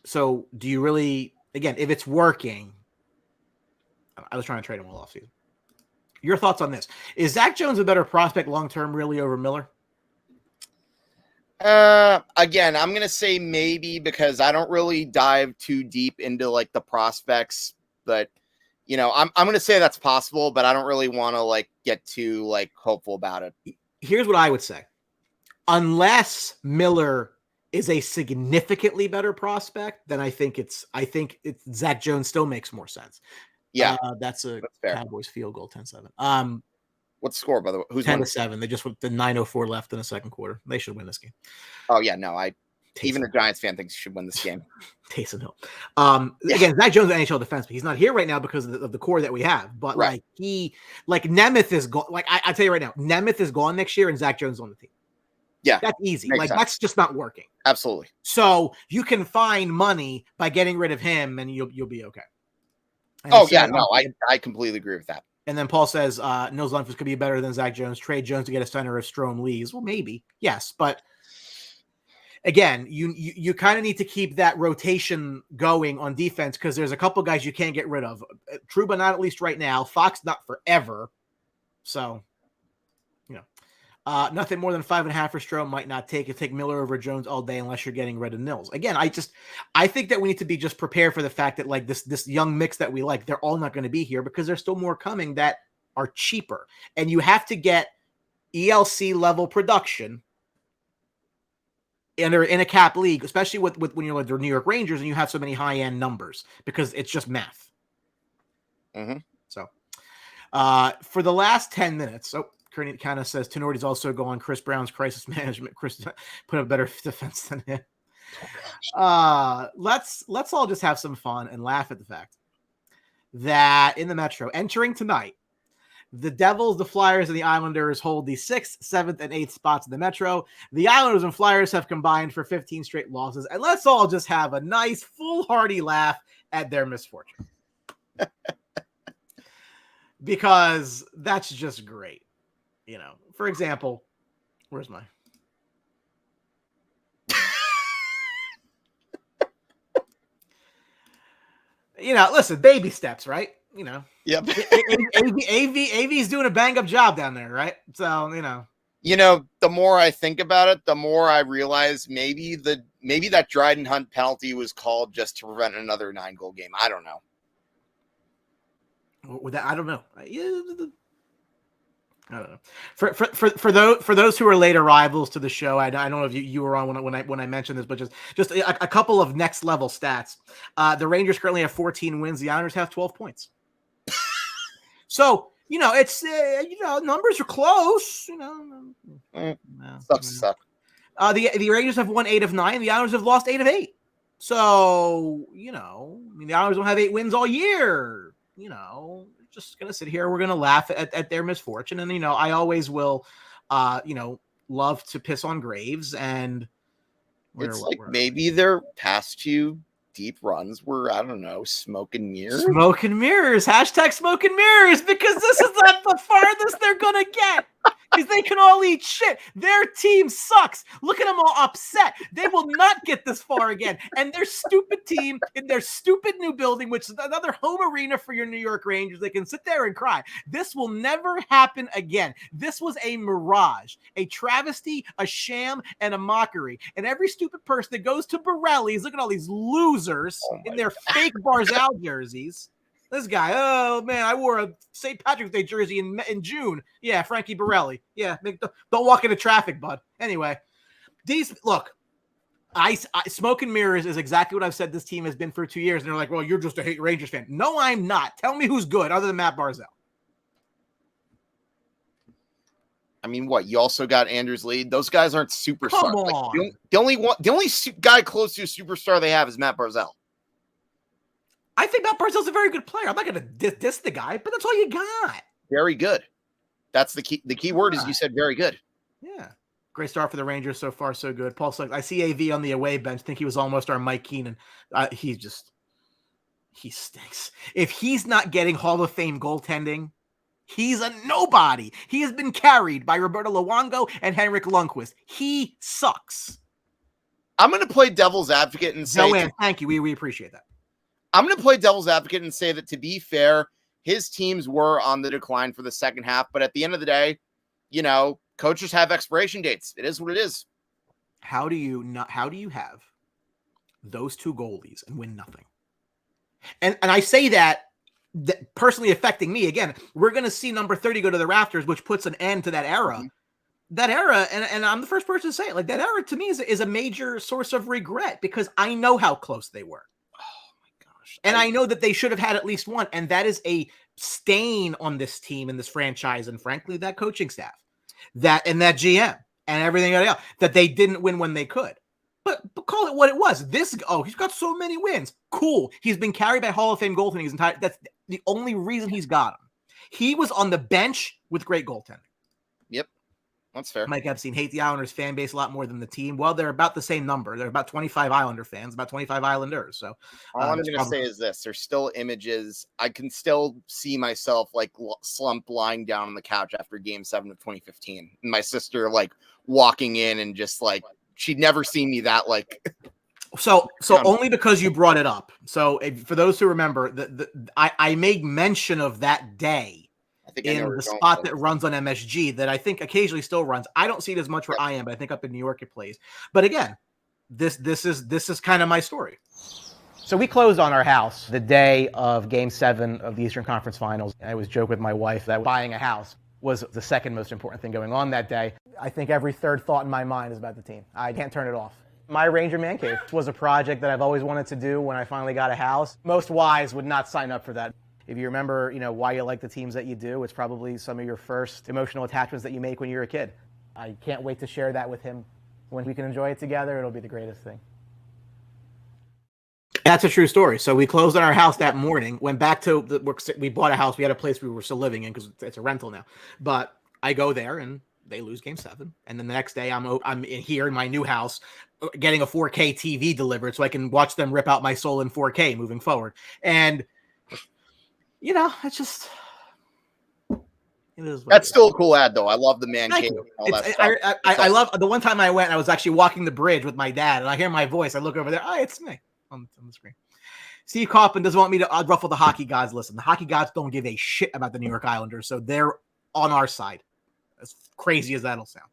So do you really, again, if it's working, I was trying to trade him all offseason. Your thoughts on this? Is Zach Jones a better prospect long-term really over Miller? Again, I'm going to say maybe because I don't really dive too deep into the prospects, but I'm going to say that's possible, but I don't really want to get too hopeful about it. Here's what I would say. Unless Miller is a significantly better prospect, then I think it's Zach Jones still makes more sense. Yeah, that's fair. Cowboys field goal 10-7. What's the score, by the way? Who's 10-7? They just went the 9:04 left in the second quarter. They should win this game. Oh yeah, no, even a Giants fan thinks you should win this game. Taysom Hill. Again, Zach Jones is an NHL defenseman. He's not here right now because of the core that we have. But right. Nemeth is gone. I tell you right now, Nemeth is gone next year, and Zach Jones is on the team. Yeah, that's easy. That's just not working. Absolutely. So you can find money by getting rid of him, and you'll be okay. And I completely agree with that. And then Paul says Nils Lundqvist could be better than Zach Jones. Trade Jones to get a center if Strome leaves. Well, maybe. Yes. But again, you kind of need to keep that rotation going on defense because there's a couple guys you can't get rid of. Trouba, not at least right now. Fox, not forever. So, Nothing more than 5.5 for Strome might not take. It take Miller over Jones all day unless you're getting rid of Nils. Again, I think that we need to be just prepared for the fact that like this young mix that we like, they're all not going to be here because there's still more coming that are cheaper. And you have to get ELC level production and they're in a cap league, especially with when you're like the New York Rangers and you have so many high end numbers because it's just math. Mm-hmm. So for the last 10 minutes, Kearney kind of says Tenorti's also going Chris Brown's crisis management. Chris put up better defense than him. Let's all just have some fun and laugh at the fact that in the Metro entering tonight, the Devils, the Flyers, and the Islanders hold the 6th, 7th, and 8th spots in the Metro. The Islanders and Flyers have combined for 15 straight losses. And let's all just have a nice, foolhardy laugh at their misfortune. Because that's just great. You know, for example, where's my... You know, listen, baby steps, right? You know. Yep. AV's doing a bang-up job down there, right? So, you know. You know, the more I think about it, the more I realize maybe that Dryden Hunt penalty was called just to prevent another 9-goal game. I don't know. With that, I don't know. I don't know. For those who are late arrivals to the show, I don't know if you were on when I mentioned this, but just a couple of next level stats. The Rangers currently have 14 wins. The Islanders have 12 points. So you know it's numbers are close. You know, Suck. The Rangers have won 8 of 9. The Islanders have lost 8 of 8. So you know, I mean, the Islanders don't have 8 wins all year. You know. Just gonna sit here. We're gonna laugh at their misfortune, and you know, I always will, love to piss on graves. And maybe their past 2 deep runs were, I don't know, smoke and mirrors. Smoke and mirrors. Hashtag smoke and mirrors, because this is not the farthest they're gonna get. Because they can all eat shit. Their team sucks. Look at them all upset. They will not get this far again. And their stupid team in their stupid new building, which is another home arena for your New York Rangers, they can sit there and cry. This will never happen again. This was a mirage, a travesty, a sham, and a mockery. And every stupid person that goes to Borelli's, look at all these losers in their fake Barzal jerseys. This guy, oh man, I wore a St. Patrick's Day jersey in June. Yeah, Frankie Borelli. Yeah, don't walk into traffic, bud. Anyway, smoke and mirrors is exactly what I've said this team has been for 2 years. And they're like, well, you're just a Rangers fan. No, I'm not. Tell me who's good other than Matt Barzal. I mean, what? You also got Anders Lee. Those guys aren't superstars. Come on. Like, the only guy close to a superstar they have is Matt Barzal. I think Matt Barzal's a very good player. I'm not going to diss the guy, but that's all you got. Very good. That's the key. The key word is you said very good. Yeah. Great start for the Rangers so far, so good. Paul Suggs, I see AV on the away bench. Think he was almost our Mike Keenan. He stinks. If he's not getting Hall of Fame goaltending, he's a nobody. He has been carried by Roberto Luongo and Henrik Lundqvist. He sucks. I'm going to play devil's advocate and say... Thank you. We appreciate that. I'm going to play devil's advocate and say that, to be fair, his teams were on the decline for the second half. But at the end of the day, you know, coaches have expiration dates. It is what it is. How do you have those 2 goalies and win nothing? And I say that personally affecting me. Again, we're going to see number 30 go to the rafters, which puts an end to that era. Mm-hmm. That era, and I'm the first person to say it, like that era to me is a major source of regret because I know how close they were. And I know that they should have had at least one. And that is a stain on this team and this franchise. And frankly, that coaching staff, that GM and everything else, that they didn't win when they could. But call it what it was. He's got so many wins. Cool. He's been carried by Hall of Fame goaltending his entire. That's the only reason he's got him. He was on the bench with great goaltending. Yep. That's fair. Mike Epstein hate the Islanders fan base a lot more than the team. Well, they're about the same number. They're about 25 Islander fans, about 25 Islanders. So all I'm going to say is this. There's still images. I can still see myself like slump lying down on the couch after Game 7 of 2015. And my sister like walking in and just like, she'd never seen me that like. So only because you brought it up. So for those who remember, I made mention of that day I know in where the you're going spot with it. that runs on MSG that I think occasionally still runs. I don't see it as much where I am, but I think up in New York it plays. But again, this is kind of my story. So we closed on our house the day of Game 7 of the Eastern Conference Finals. I always joke with my wife that buying a house was the second most important thing going on that day. I think every third thought in my mind is about the team. I can't turn it off. My Ranger Man Cave was a project that I've always wanted to do when I finally got a house. Most wives would not sign up for that. If you remember, why you like the teams that you do, it's probably some of your first emotional attachments that you make when you're a kid. I can't wait to share that with him. When we can enjoy it together, it'll be the greatest thing. That's a true story. So we closed on our house that morning, went back to we bought a house. We had a place we were still living in because it's a rental now. But I go there and they lose Game 7. And then the next day I'm here in my new house getting a 4K TV delivered so I can watch them rip out my soul in 4K moving forward. And, it's just... That's still a cool ad, though. I love the man cave. All that stuff. I love the one time I went. I was actually walking the bridge with my dad, and I hear my voice. I look over there. Oh, it's me on the screen. Steve Kaufman doesn't want me to ruffle the hockey gods. Listen, the hockey gods don't give a shit about the New York Islanders, so they're on our side. As crazy as that'll sound.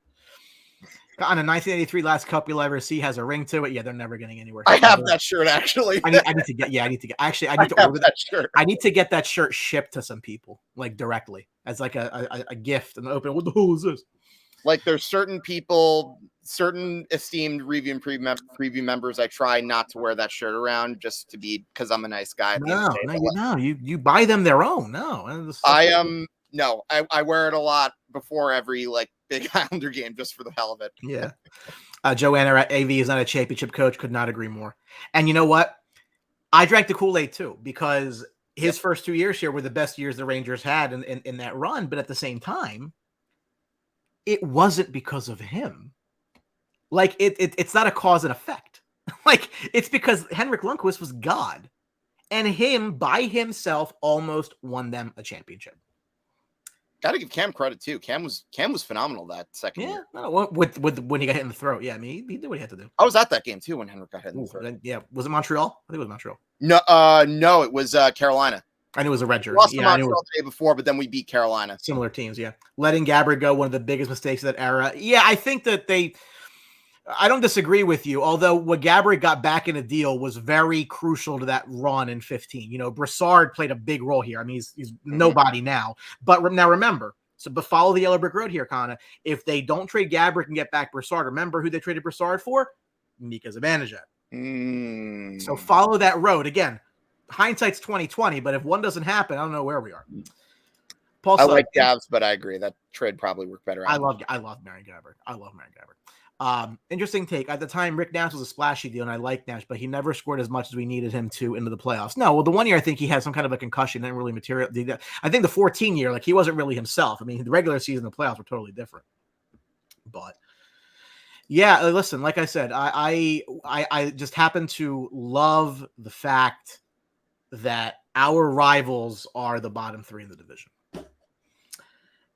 On a 1983 last cup you'll ever see has a ring to it. Yeah, they're never getting anywhere. I have that shirt actually. I need to get. Actually, I need to order that shirt. I need to get that shirt shipped to some people, like directly, as like a gift and open. What the hell is this? Like there's certain people, certain esteemed review and preview members. I try not to wear that shirt around just to be because I'm a nice guy. You buy them their own. No, I wear it a lot before every big Islander game just for the hell of it. Yeah. Joanna at AV is not a championship coach. Could not agree more. And you know what? I drank the Kool-Aid too, because his first 2 years here were the best years the Rangers had in that run. But at the same time, it wasn't because of him. It's not a cause and effect. It's because Henrik Lundqvist was God. And him by himself almost won them a championship. Got to give Cam credit too. Cam was phenomenal that second year. With when he got hit in the throat. Yeah, I mean he did what he had to do. I was at that game too when Henrik got hit in the throat. Yeah, was it Montreal? I think it was Montreal. No, it was Carolina. I knew it was a red jersey. Lost to Montreal the day before, but then we beat Carolina. Similar teams, yeah. Letting Gabbard go, one of the biggest mistakes of that era. Yeah, I think that I don't disagree with you, although what Gabbard got back in a deal was very crucial to that run in 15. Brassard played a big role here. I mean, he's nobody now. But now remember, but follow the yellow brick road here, Kana. If they don't trade Gabbard and get back Brassard, remember who they traded Brassard for? Mika Zibanejad. So follow that road. Again, hindsight's 20/20, but if one doesn't happen, I don't know where we are. Paul, I like Gavs, but I agree that trade probably worked better. I love Mary Gabbard. Interesting take. At the time, Rick Nash was a splashy deal, and I liked Nash, but he never scored as much as we needed him to into the playoffs. No, well, the 1 year I think he had some kind of a concussion, didn't really material. I think the 14 year, he wasn't really himself. I mean, the regular season, the playoffs were totally different. But yeah, listen, like I said, I just happen to love the fact that our rivals are the bottom three in the division.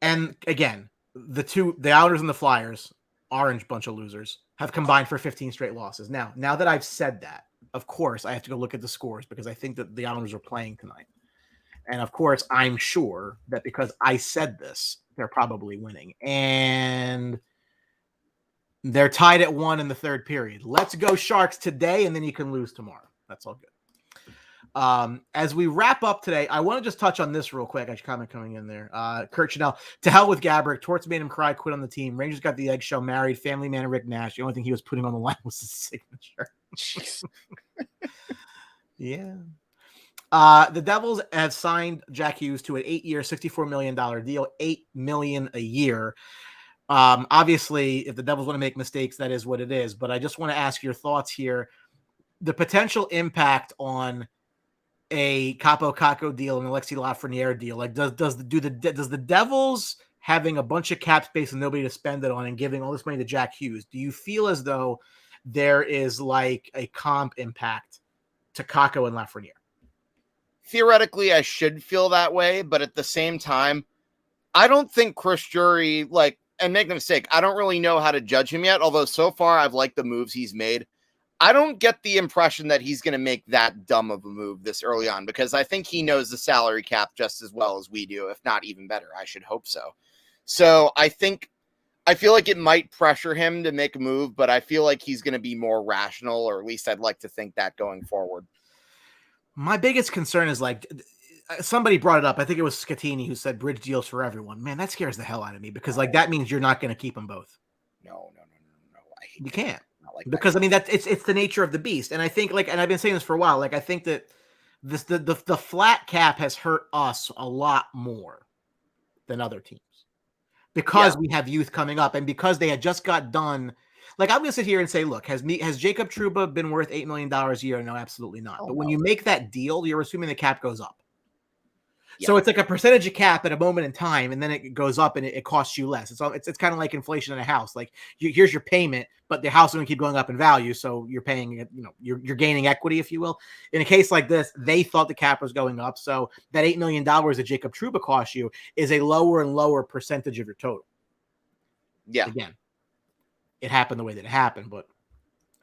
And again, the Islanders and the Flyers, orange bunch of losers, have combined for 15 straight losses. Now that I've said that, of course, I have to go look at the scores because I think that the Islanders are playing tonight. And of course, I'm sure that because I said this, they're probably winning. And they're tied at 1 in the third period. Let's go Sharks today, and then you can lose tomorrow. That's all good. As we wrap up today, I want to just touch on this real quick. I should comment coming in there. Kurt Chanel, to hell with Gabbard. Torts made him cry, quit on the team. Rangers got the eggshell married. Family man and Rick Nash. The only thing he was putting on the line was his signature. Jeez. Yeah. The Devils have signed Jack Hughes to an 8-year, $64 million deal, $8 million a year. Obviously, if the Devils want to make mistakes, that is what it is. But I just want to ask your thoughts here. The potential impact on a Kaapo Kakko deal and Alexis Lafreniere deal. Does the Devils having a bunch of cap space and nobody to spend it on and giving all this money to Jack Hughes, do you feel as though there is a comp impact to Kakko and Lafreniere? Theoretically, I should feel that way, but at the same time, I don't think Chris Drury, and make no mistake, I don't really know how to judge him yet, although so far I've liked the moves he's made. I don't get the impression that he's going to make that dumb of a move this early on, because I think he knows the salary cap just as well as we do, if not even better. I should hope so. So I feel like it might pressure him to make a move, but I feel like he's going to be more rational, or at least I'd like to think that going forward. My biggest concern is like somebody brought it up. I think it was Scatini who said bridge deals for everyone. Man, that scares the hell out of me, because like that means you're not going to keep them both. No. You can't. Like because I mean it's the nature of the beast, and I think and I've been saying this for a while. Like I think that the flat cap has hurt us a lot more than other teams because we have youth coming up, and because they had just got done. Like I'm gonna sit here and say, look, has Jacob Trouba been worth $8 million a year? No, absolutely not. But when you make that deal, you're assuming the cap goes up. Yeah. So it's like a percentage of cap at a moment in time, and then it goes up and it costs you less. It's kind of like inflation in a house. Like here's your payment, but the house is going to keep going up in value, so you're paying. You're gaining equity, if you will. In a case like this, they thought the cap was going up, so that $8 million that Jacob Trouba costs you is a lower and lower percentage of your total. Yeah. Again, it happened the way that it happened, but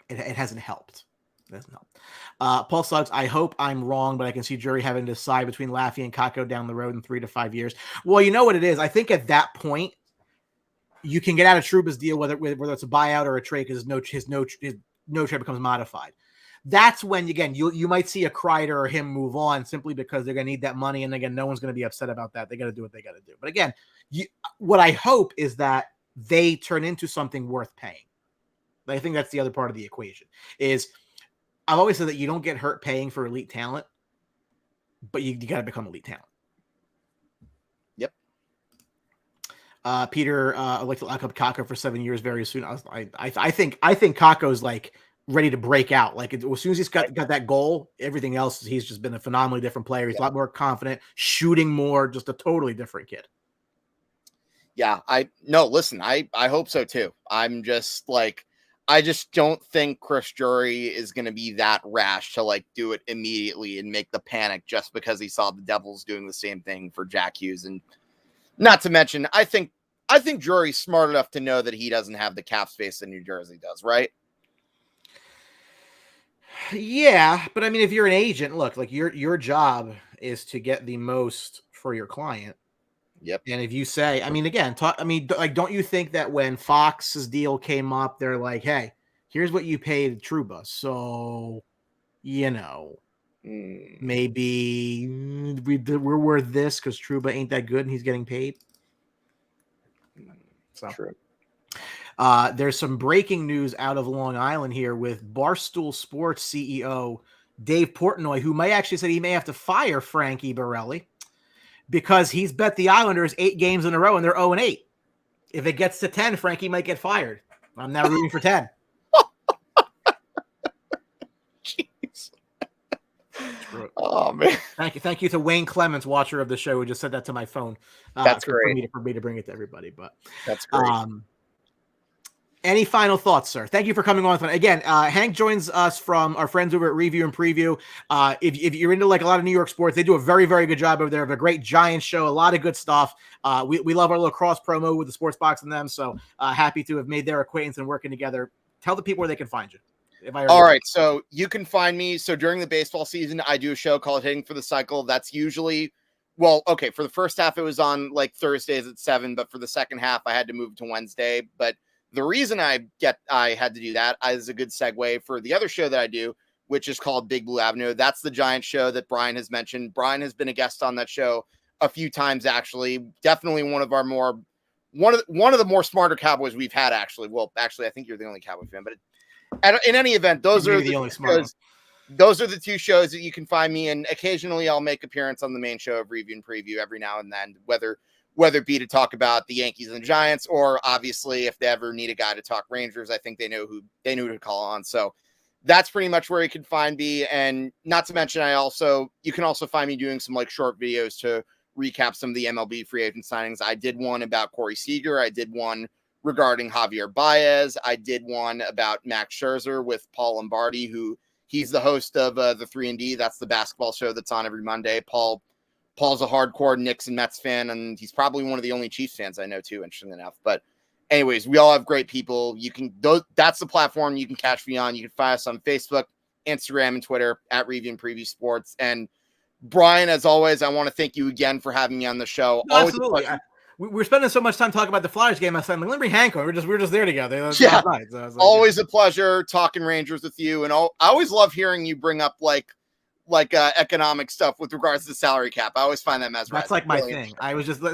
it hasn't helped. Doesn't help. Paul Suggs, I hope I'm wrong, but I can see Jury having to decide between Laffy and Kakko down the road in 3 to 5 years. Well, you know what it is. I think at that point, you can get out of Trouba's deal, whether it's a buyout or a trade, because his no trade becomes modified. That's when, again, you might see a Kreider or him move on simply because they're going to need that money. And again, no one's going to be upset about that. They got to do what they got to do. But again, what I hope is that they turn into something worth paying. I think that's the other part of the equation is I've always said that you don't get hurt paying for elite talent, but you got to become elite talent. Yep. Peter, I'd like to lock up Kakko for 7 years very soon. I think Kakko's like ready to break out. Like as soon as he's got that goal, everything else, he's just been a phenomenally different player. He's a lot more confident, shooting more, just a totally different kid. Yeah, I hope so too. I just don't think Chris Jury is going to be that rash to like do it immediately and make the panic just because he saw the Devils doing the same thing for Jack Hughes. And not to mention, I think Jury's smart enough to know that he doesn't have the cap space that New Jersey does, right? Yeah, but I mean, if you're an agent, look, like your job is to get the most for your client. Yep. And if you say, I mean, again, don't you think that when Fox's deal came up, they're like, hey, here's what you paid Trouba. So, maybe we're worth this because Trouba ain't that good and he's getting paid. So true. There's some breaking news out of Long Island here with Barstool Sports CEO Dave Portnoy, who may actually say he may have to fire Frankie Borelli, because he's bet the Islanders 8 games in a row and they're 0-8. If it gets to 10, Frankie might get fired. I'm now rooting for 10. Jeez. Oh man! Thank you to Wayne Clements, watcher of the show, who just said that to my phone. That's great for me to bring it to everybody. But that's great. Any final thoughts, sir? Thank you for coming on. Again, Hank joins us from our friends over at Review and Preview. If you're into like a lot of New York sports, they do a very, very good job over there. They have a great Giants show, a lot of good stuff. We love our little cross promo with the Sports Box and them. So happy to have made their acquaintance and working together. Tell the people where they can find you. All right. So you can find me. So during the baseball season, I do a show called Hitting for the Cycle. That's usually, for the first half, it was on like Thursdays at 7, but for the second half, I had to move to Wednesday. But the reason I had to do that is a good segue for the other show that I do, which is called Big Blue Avenue. That's the Giants show that Brian has mentioned. Brian has been a guest on that show a few times, actually. Definitely one of the more smarter Cowboys we've had, actually. Well, actually, I think you're the only Cowboy fan, but in any event, those are the only smart shows. Those are the 2 shows that you can find me, and occasionally I'll make appearance on the main show of Review and Preview every now and then, whether it be to talk about the Yankees and the Giants, or obviously if they ever need a guy to talk Rangers, I think they know who to call on. So that's pretty much where you can find me. And not to mention, you can also find me doing some like short videos to recap some of the MLB free agent signings. I did one about Corey Seager. I did one regarding Javier Baez. I did one about Max Scherzer with Paul Lombardi, who he's the host of the 3&D. That's the basketball show that's on every Monday. Paul's a hardcore Knicks and Mets fan, and he's probably one of the only Chiefs fans I know too, interestingly enough. But anyways, we all have great people. You can that's the platform you can catch me on. You can find us on Facebook, Instagram, and Twitter at Review and Preview Sports. And Brian, as always, I want to thank you again for having me on the show. No, absolutely. We're spending so much time talking about the Flyers game. I said, let me bring Hank on. We're just there together. Yeah. Nice. So always a pleasure talking Rangers with you. And I always love hearing you bring up like economic stuff with regards to the salary cap. I always find that mesmerizing. That's like my thing. I was just. No,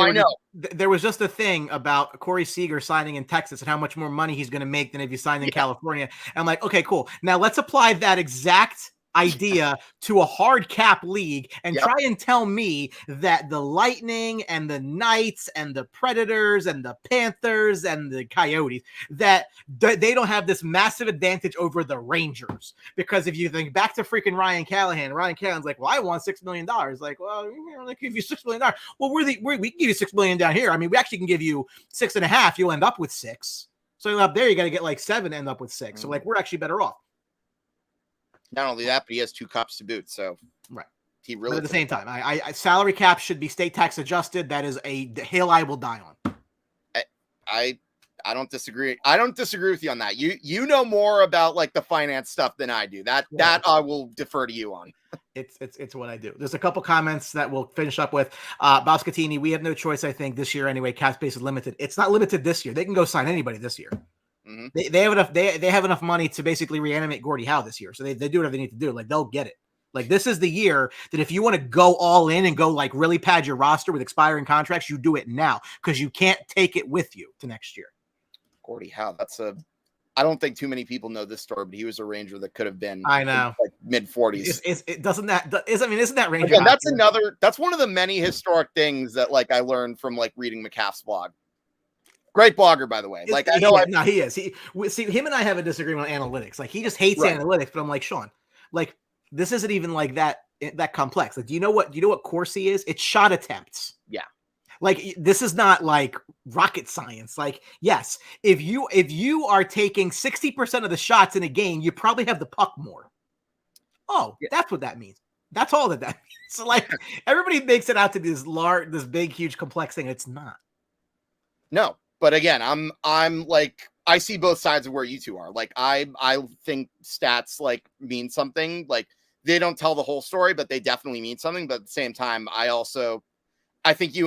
I know. There was just a thing about Corey Seager signing in Texas and how much more money he's going to make than if he signed in California. And I'm like, okay, cool. Now let's apply that exact idea to a hard cap league and try and tell me that the Lightning and the Knights and the Predators and the Panthers and the Coyotes, that they don't have this massive advantage over the Rangers. Because if you think back to freaking Ryan Callahan's like, well, I want $6 million. Like, well, we're going to give you $6 million. Well, we can give you $6 million down here. I mean, we actually can give you 6.5. You'll end up with 6. So up there, you got to get like 7, end up with 6. So like, we're actually better off. Not only that, but he has 2 cups to boot. So right, he really. But at the same time, I salary cap should be state tax adjusted. That is a hill I will die on. I don't disagree. I don't disagree with you on that. You know more about like the finance stuff than I do. That I will defer to you on. It's what I do. There's a couple comments that we'll finish up with. Boscatini, we have no choice, I think, this year anyway. Cap space is limited. It's not limited this year. They can go sign anybody this year. Mm-hmm. They have enough money to basically reanimate Gordie Howe this year. So they do whatever they need to do. Like, they'll get it. Like, this is the year that if you want to go all in and go like really pad your roster with expiring contracts, you do it now, because you can't take it with you to next year. Gordie Howe, I don't think too many people know this story, but he was a Ranger that could have been, I know, like mid-40s. Isn't that Ranger? Again, that's one of the many historic things that like I learned from like reading McCaff's blog. Great blogger, by the way. Like, I know. He is. See, him and I have a disagreement on analytics. Like, he just hates analytics, but I'm like, Sean, like, this isn't even like that complex. Like, do you know what Corsi is? It's shot attempts. Yeah. Like, this is not like rocket science. Like, yes, if you are taking 60% of the shots in a game, you probably have the puck more. Oh, that's what that means. That's all that means. So, like, everybody makes it out to be this big, huge, complex thing. It's not. No. But again, I'm like, I see both sides of where you two are. Like, I think stats like mean something. Like, they don't tell the whole story, but they definitely mean something. But at the same time, I think you,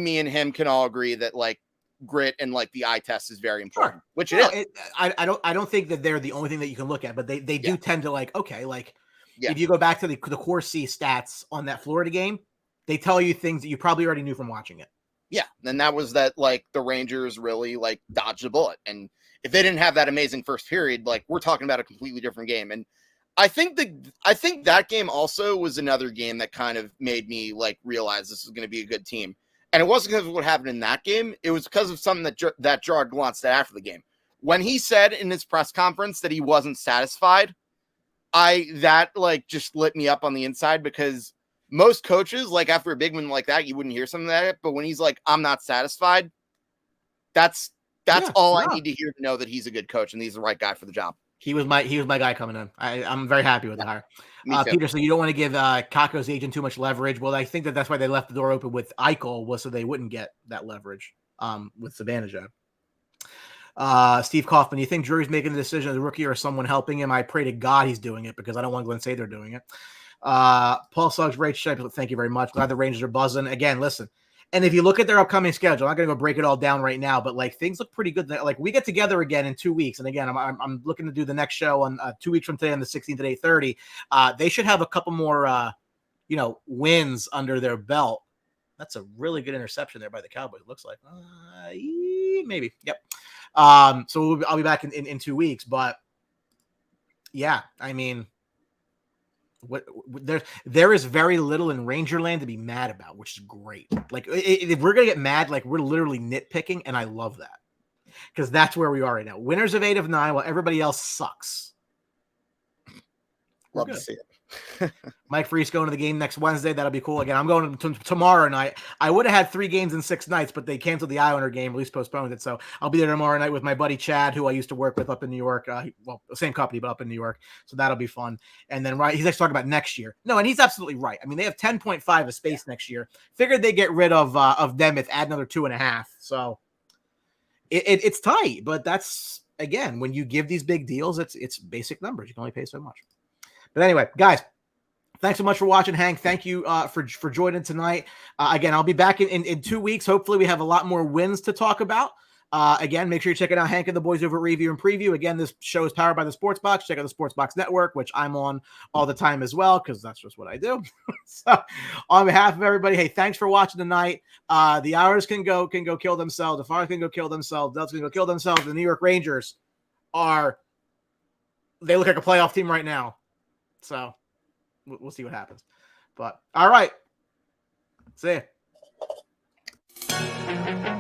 me and him can all agree that like grit and like the eye test is very important, which it is. I don't think that they're the only thing that you can look at, but they do tend to like, okay, like if you go back to the core C stats on that Florida game, they tell you things that you probably already knew from watching it. Yeah, and that was that like the Rangers really like dodged a bullet. And if they didn't have that amazing first period, like we're talking about a completely different game. And I think that game also was another game that kind of made me like realize this is going to be a good team. And it wasn't because of what happened in that game. It was because of something that Gerard Gallant said after the game. When he said in his press conference that he wasn't satisfied, that like just lit me up on the inside, because most coaches, like after a big win like that, you wouldn't hear something like that. But when he's like, I'm not satisfied, that's all I need to hear to know that he's a good coach and he's the right guy for the job. He was my guy coming in. I'm very happy with the hire. Peter, so you don't want to give Kakko's agent too much leverage. Well, I think that's why they left the door open with Eichel, was so they wouldn't get that leverage with Zibanejad. Steve Kaufman, you think Drury's making the decision as a rookie or someone helping him? I pray to God he's doing it, because I don't want Glenn say they're doing it. Paul Suggs, great shape. Thank you very much. Glad the Rangers are buzzing. Again, listen. And if you look at their upcoming schedule, I'm not going to go break it all down right now, but like things look pretty good. Like we get together again in 2 weeks. And again, I'm looking to do the next show on 2 weeks from today on the 16th at 8:30. They should have a couple more, wins under their belt. That's a really good interception there by the Cowboys. It looks like maybe. Yep. So I'll be back in 2 weeks, but yeah, I mean, there is very little in Rangerland to be mad about, which is great. Like if we're gonna get mad, like we're literally nitpicking, and I love that, because that's where we are right now. Winners of 8 of 9, while everybody else sucks. Love to see it. Mike Freese going to the game next Wednesday. That'll be cool. Again, I'm going to tomorrow night. I would have had 3 games in 6 nights, but they canceled the Islander game, at least postponed it. So I'll be there tomorrow night with my buddy Chad, who I used to work with up in New York. Same company, but up in New York. So that'll be fun. And then he's actually talking about next year. No, and he's absolutely right. I mean, they have 10.5 of space next year. Figured they get rid of them if add another 2.5. So It's tight, but that's, again, when you give these big deals, it's basic numbers. You can only pay so much. But anyway, guys, thanks so much for watching, Hank. Thank you for joining tonight. Again, I'll be back in 2 weeks. Hopefully we have a lot more wins to talk about. Again, make sure you check out Hank and the boys over at Review and Preview. Again, this show is powered by the Sports Box. Check out the Sports Box Network, which I'm on all the time as well, because that's just what I do. So on behalf of everybody, hey, thanks for watching tonight. The Hours can go kill themselves. The Flyers can go kill themselves. Deltas can go kill themselves. The New York Rangers they look like a playoff team right now. So we'll see what happens. But all right. See ya.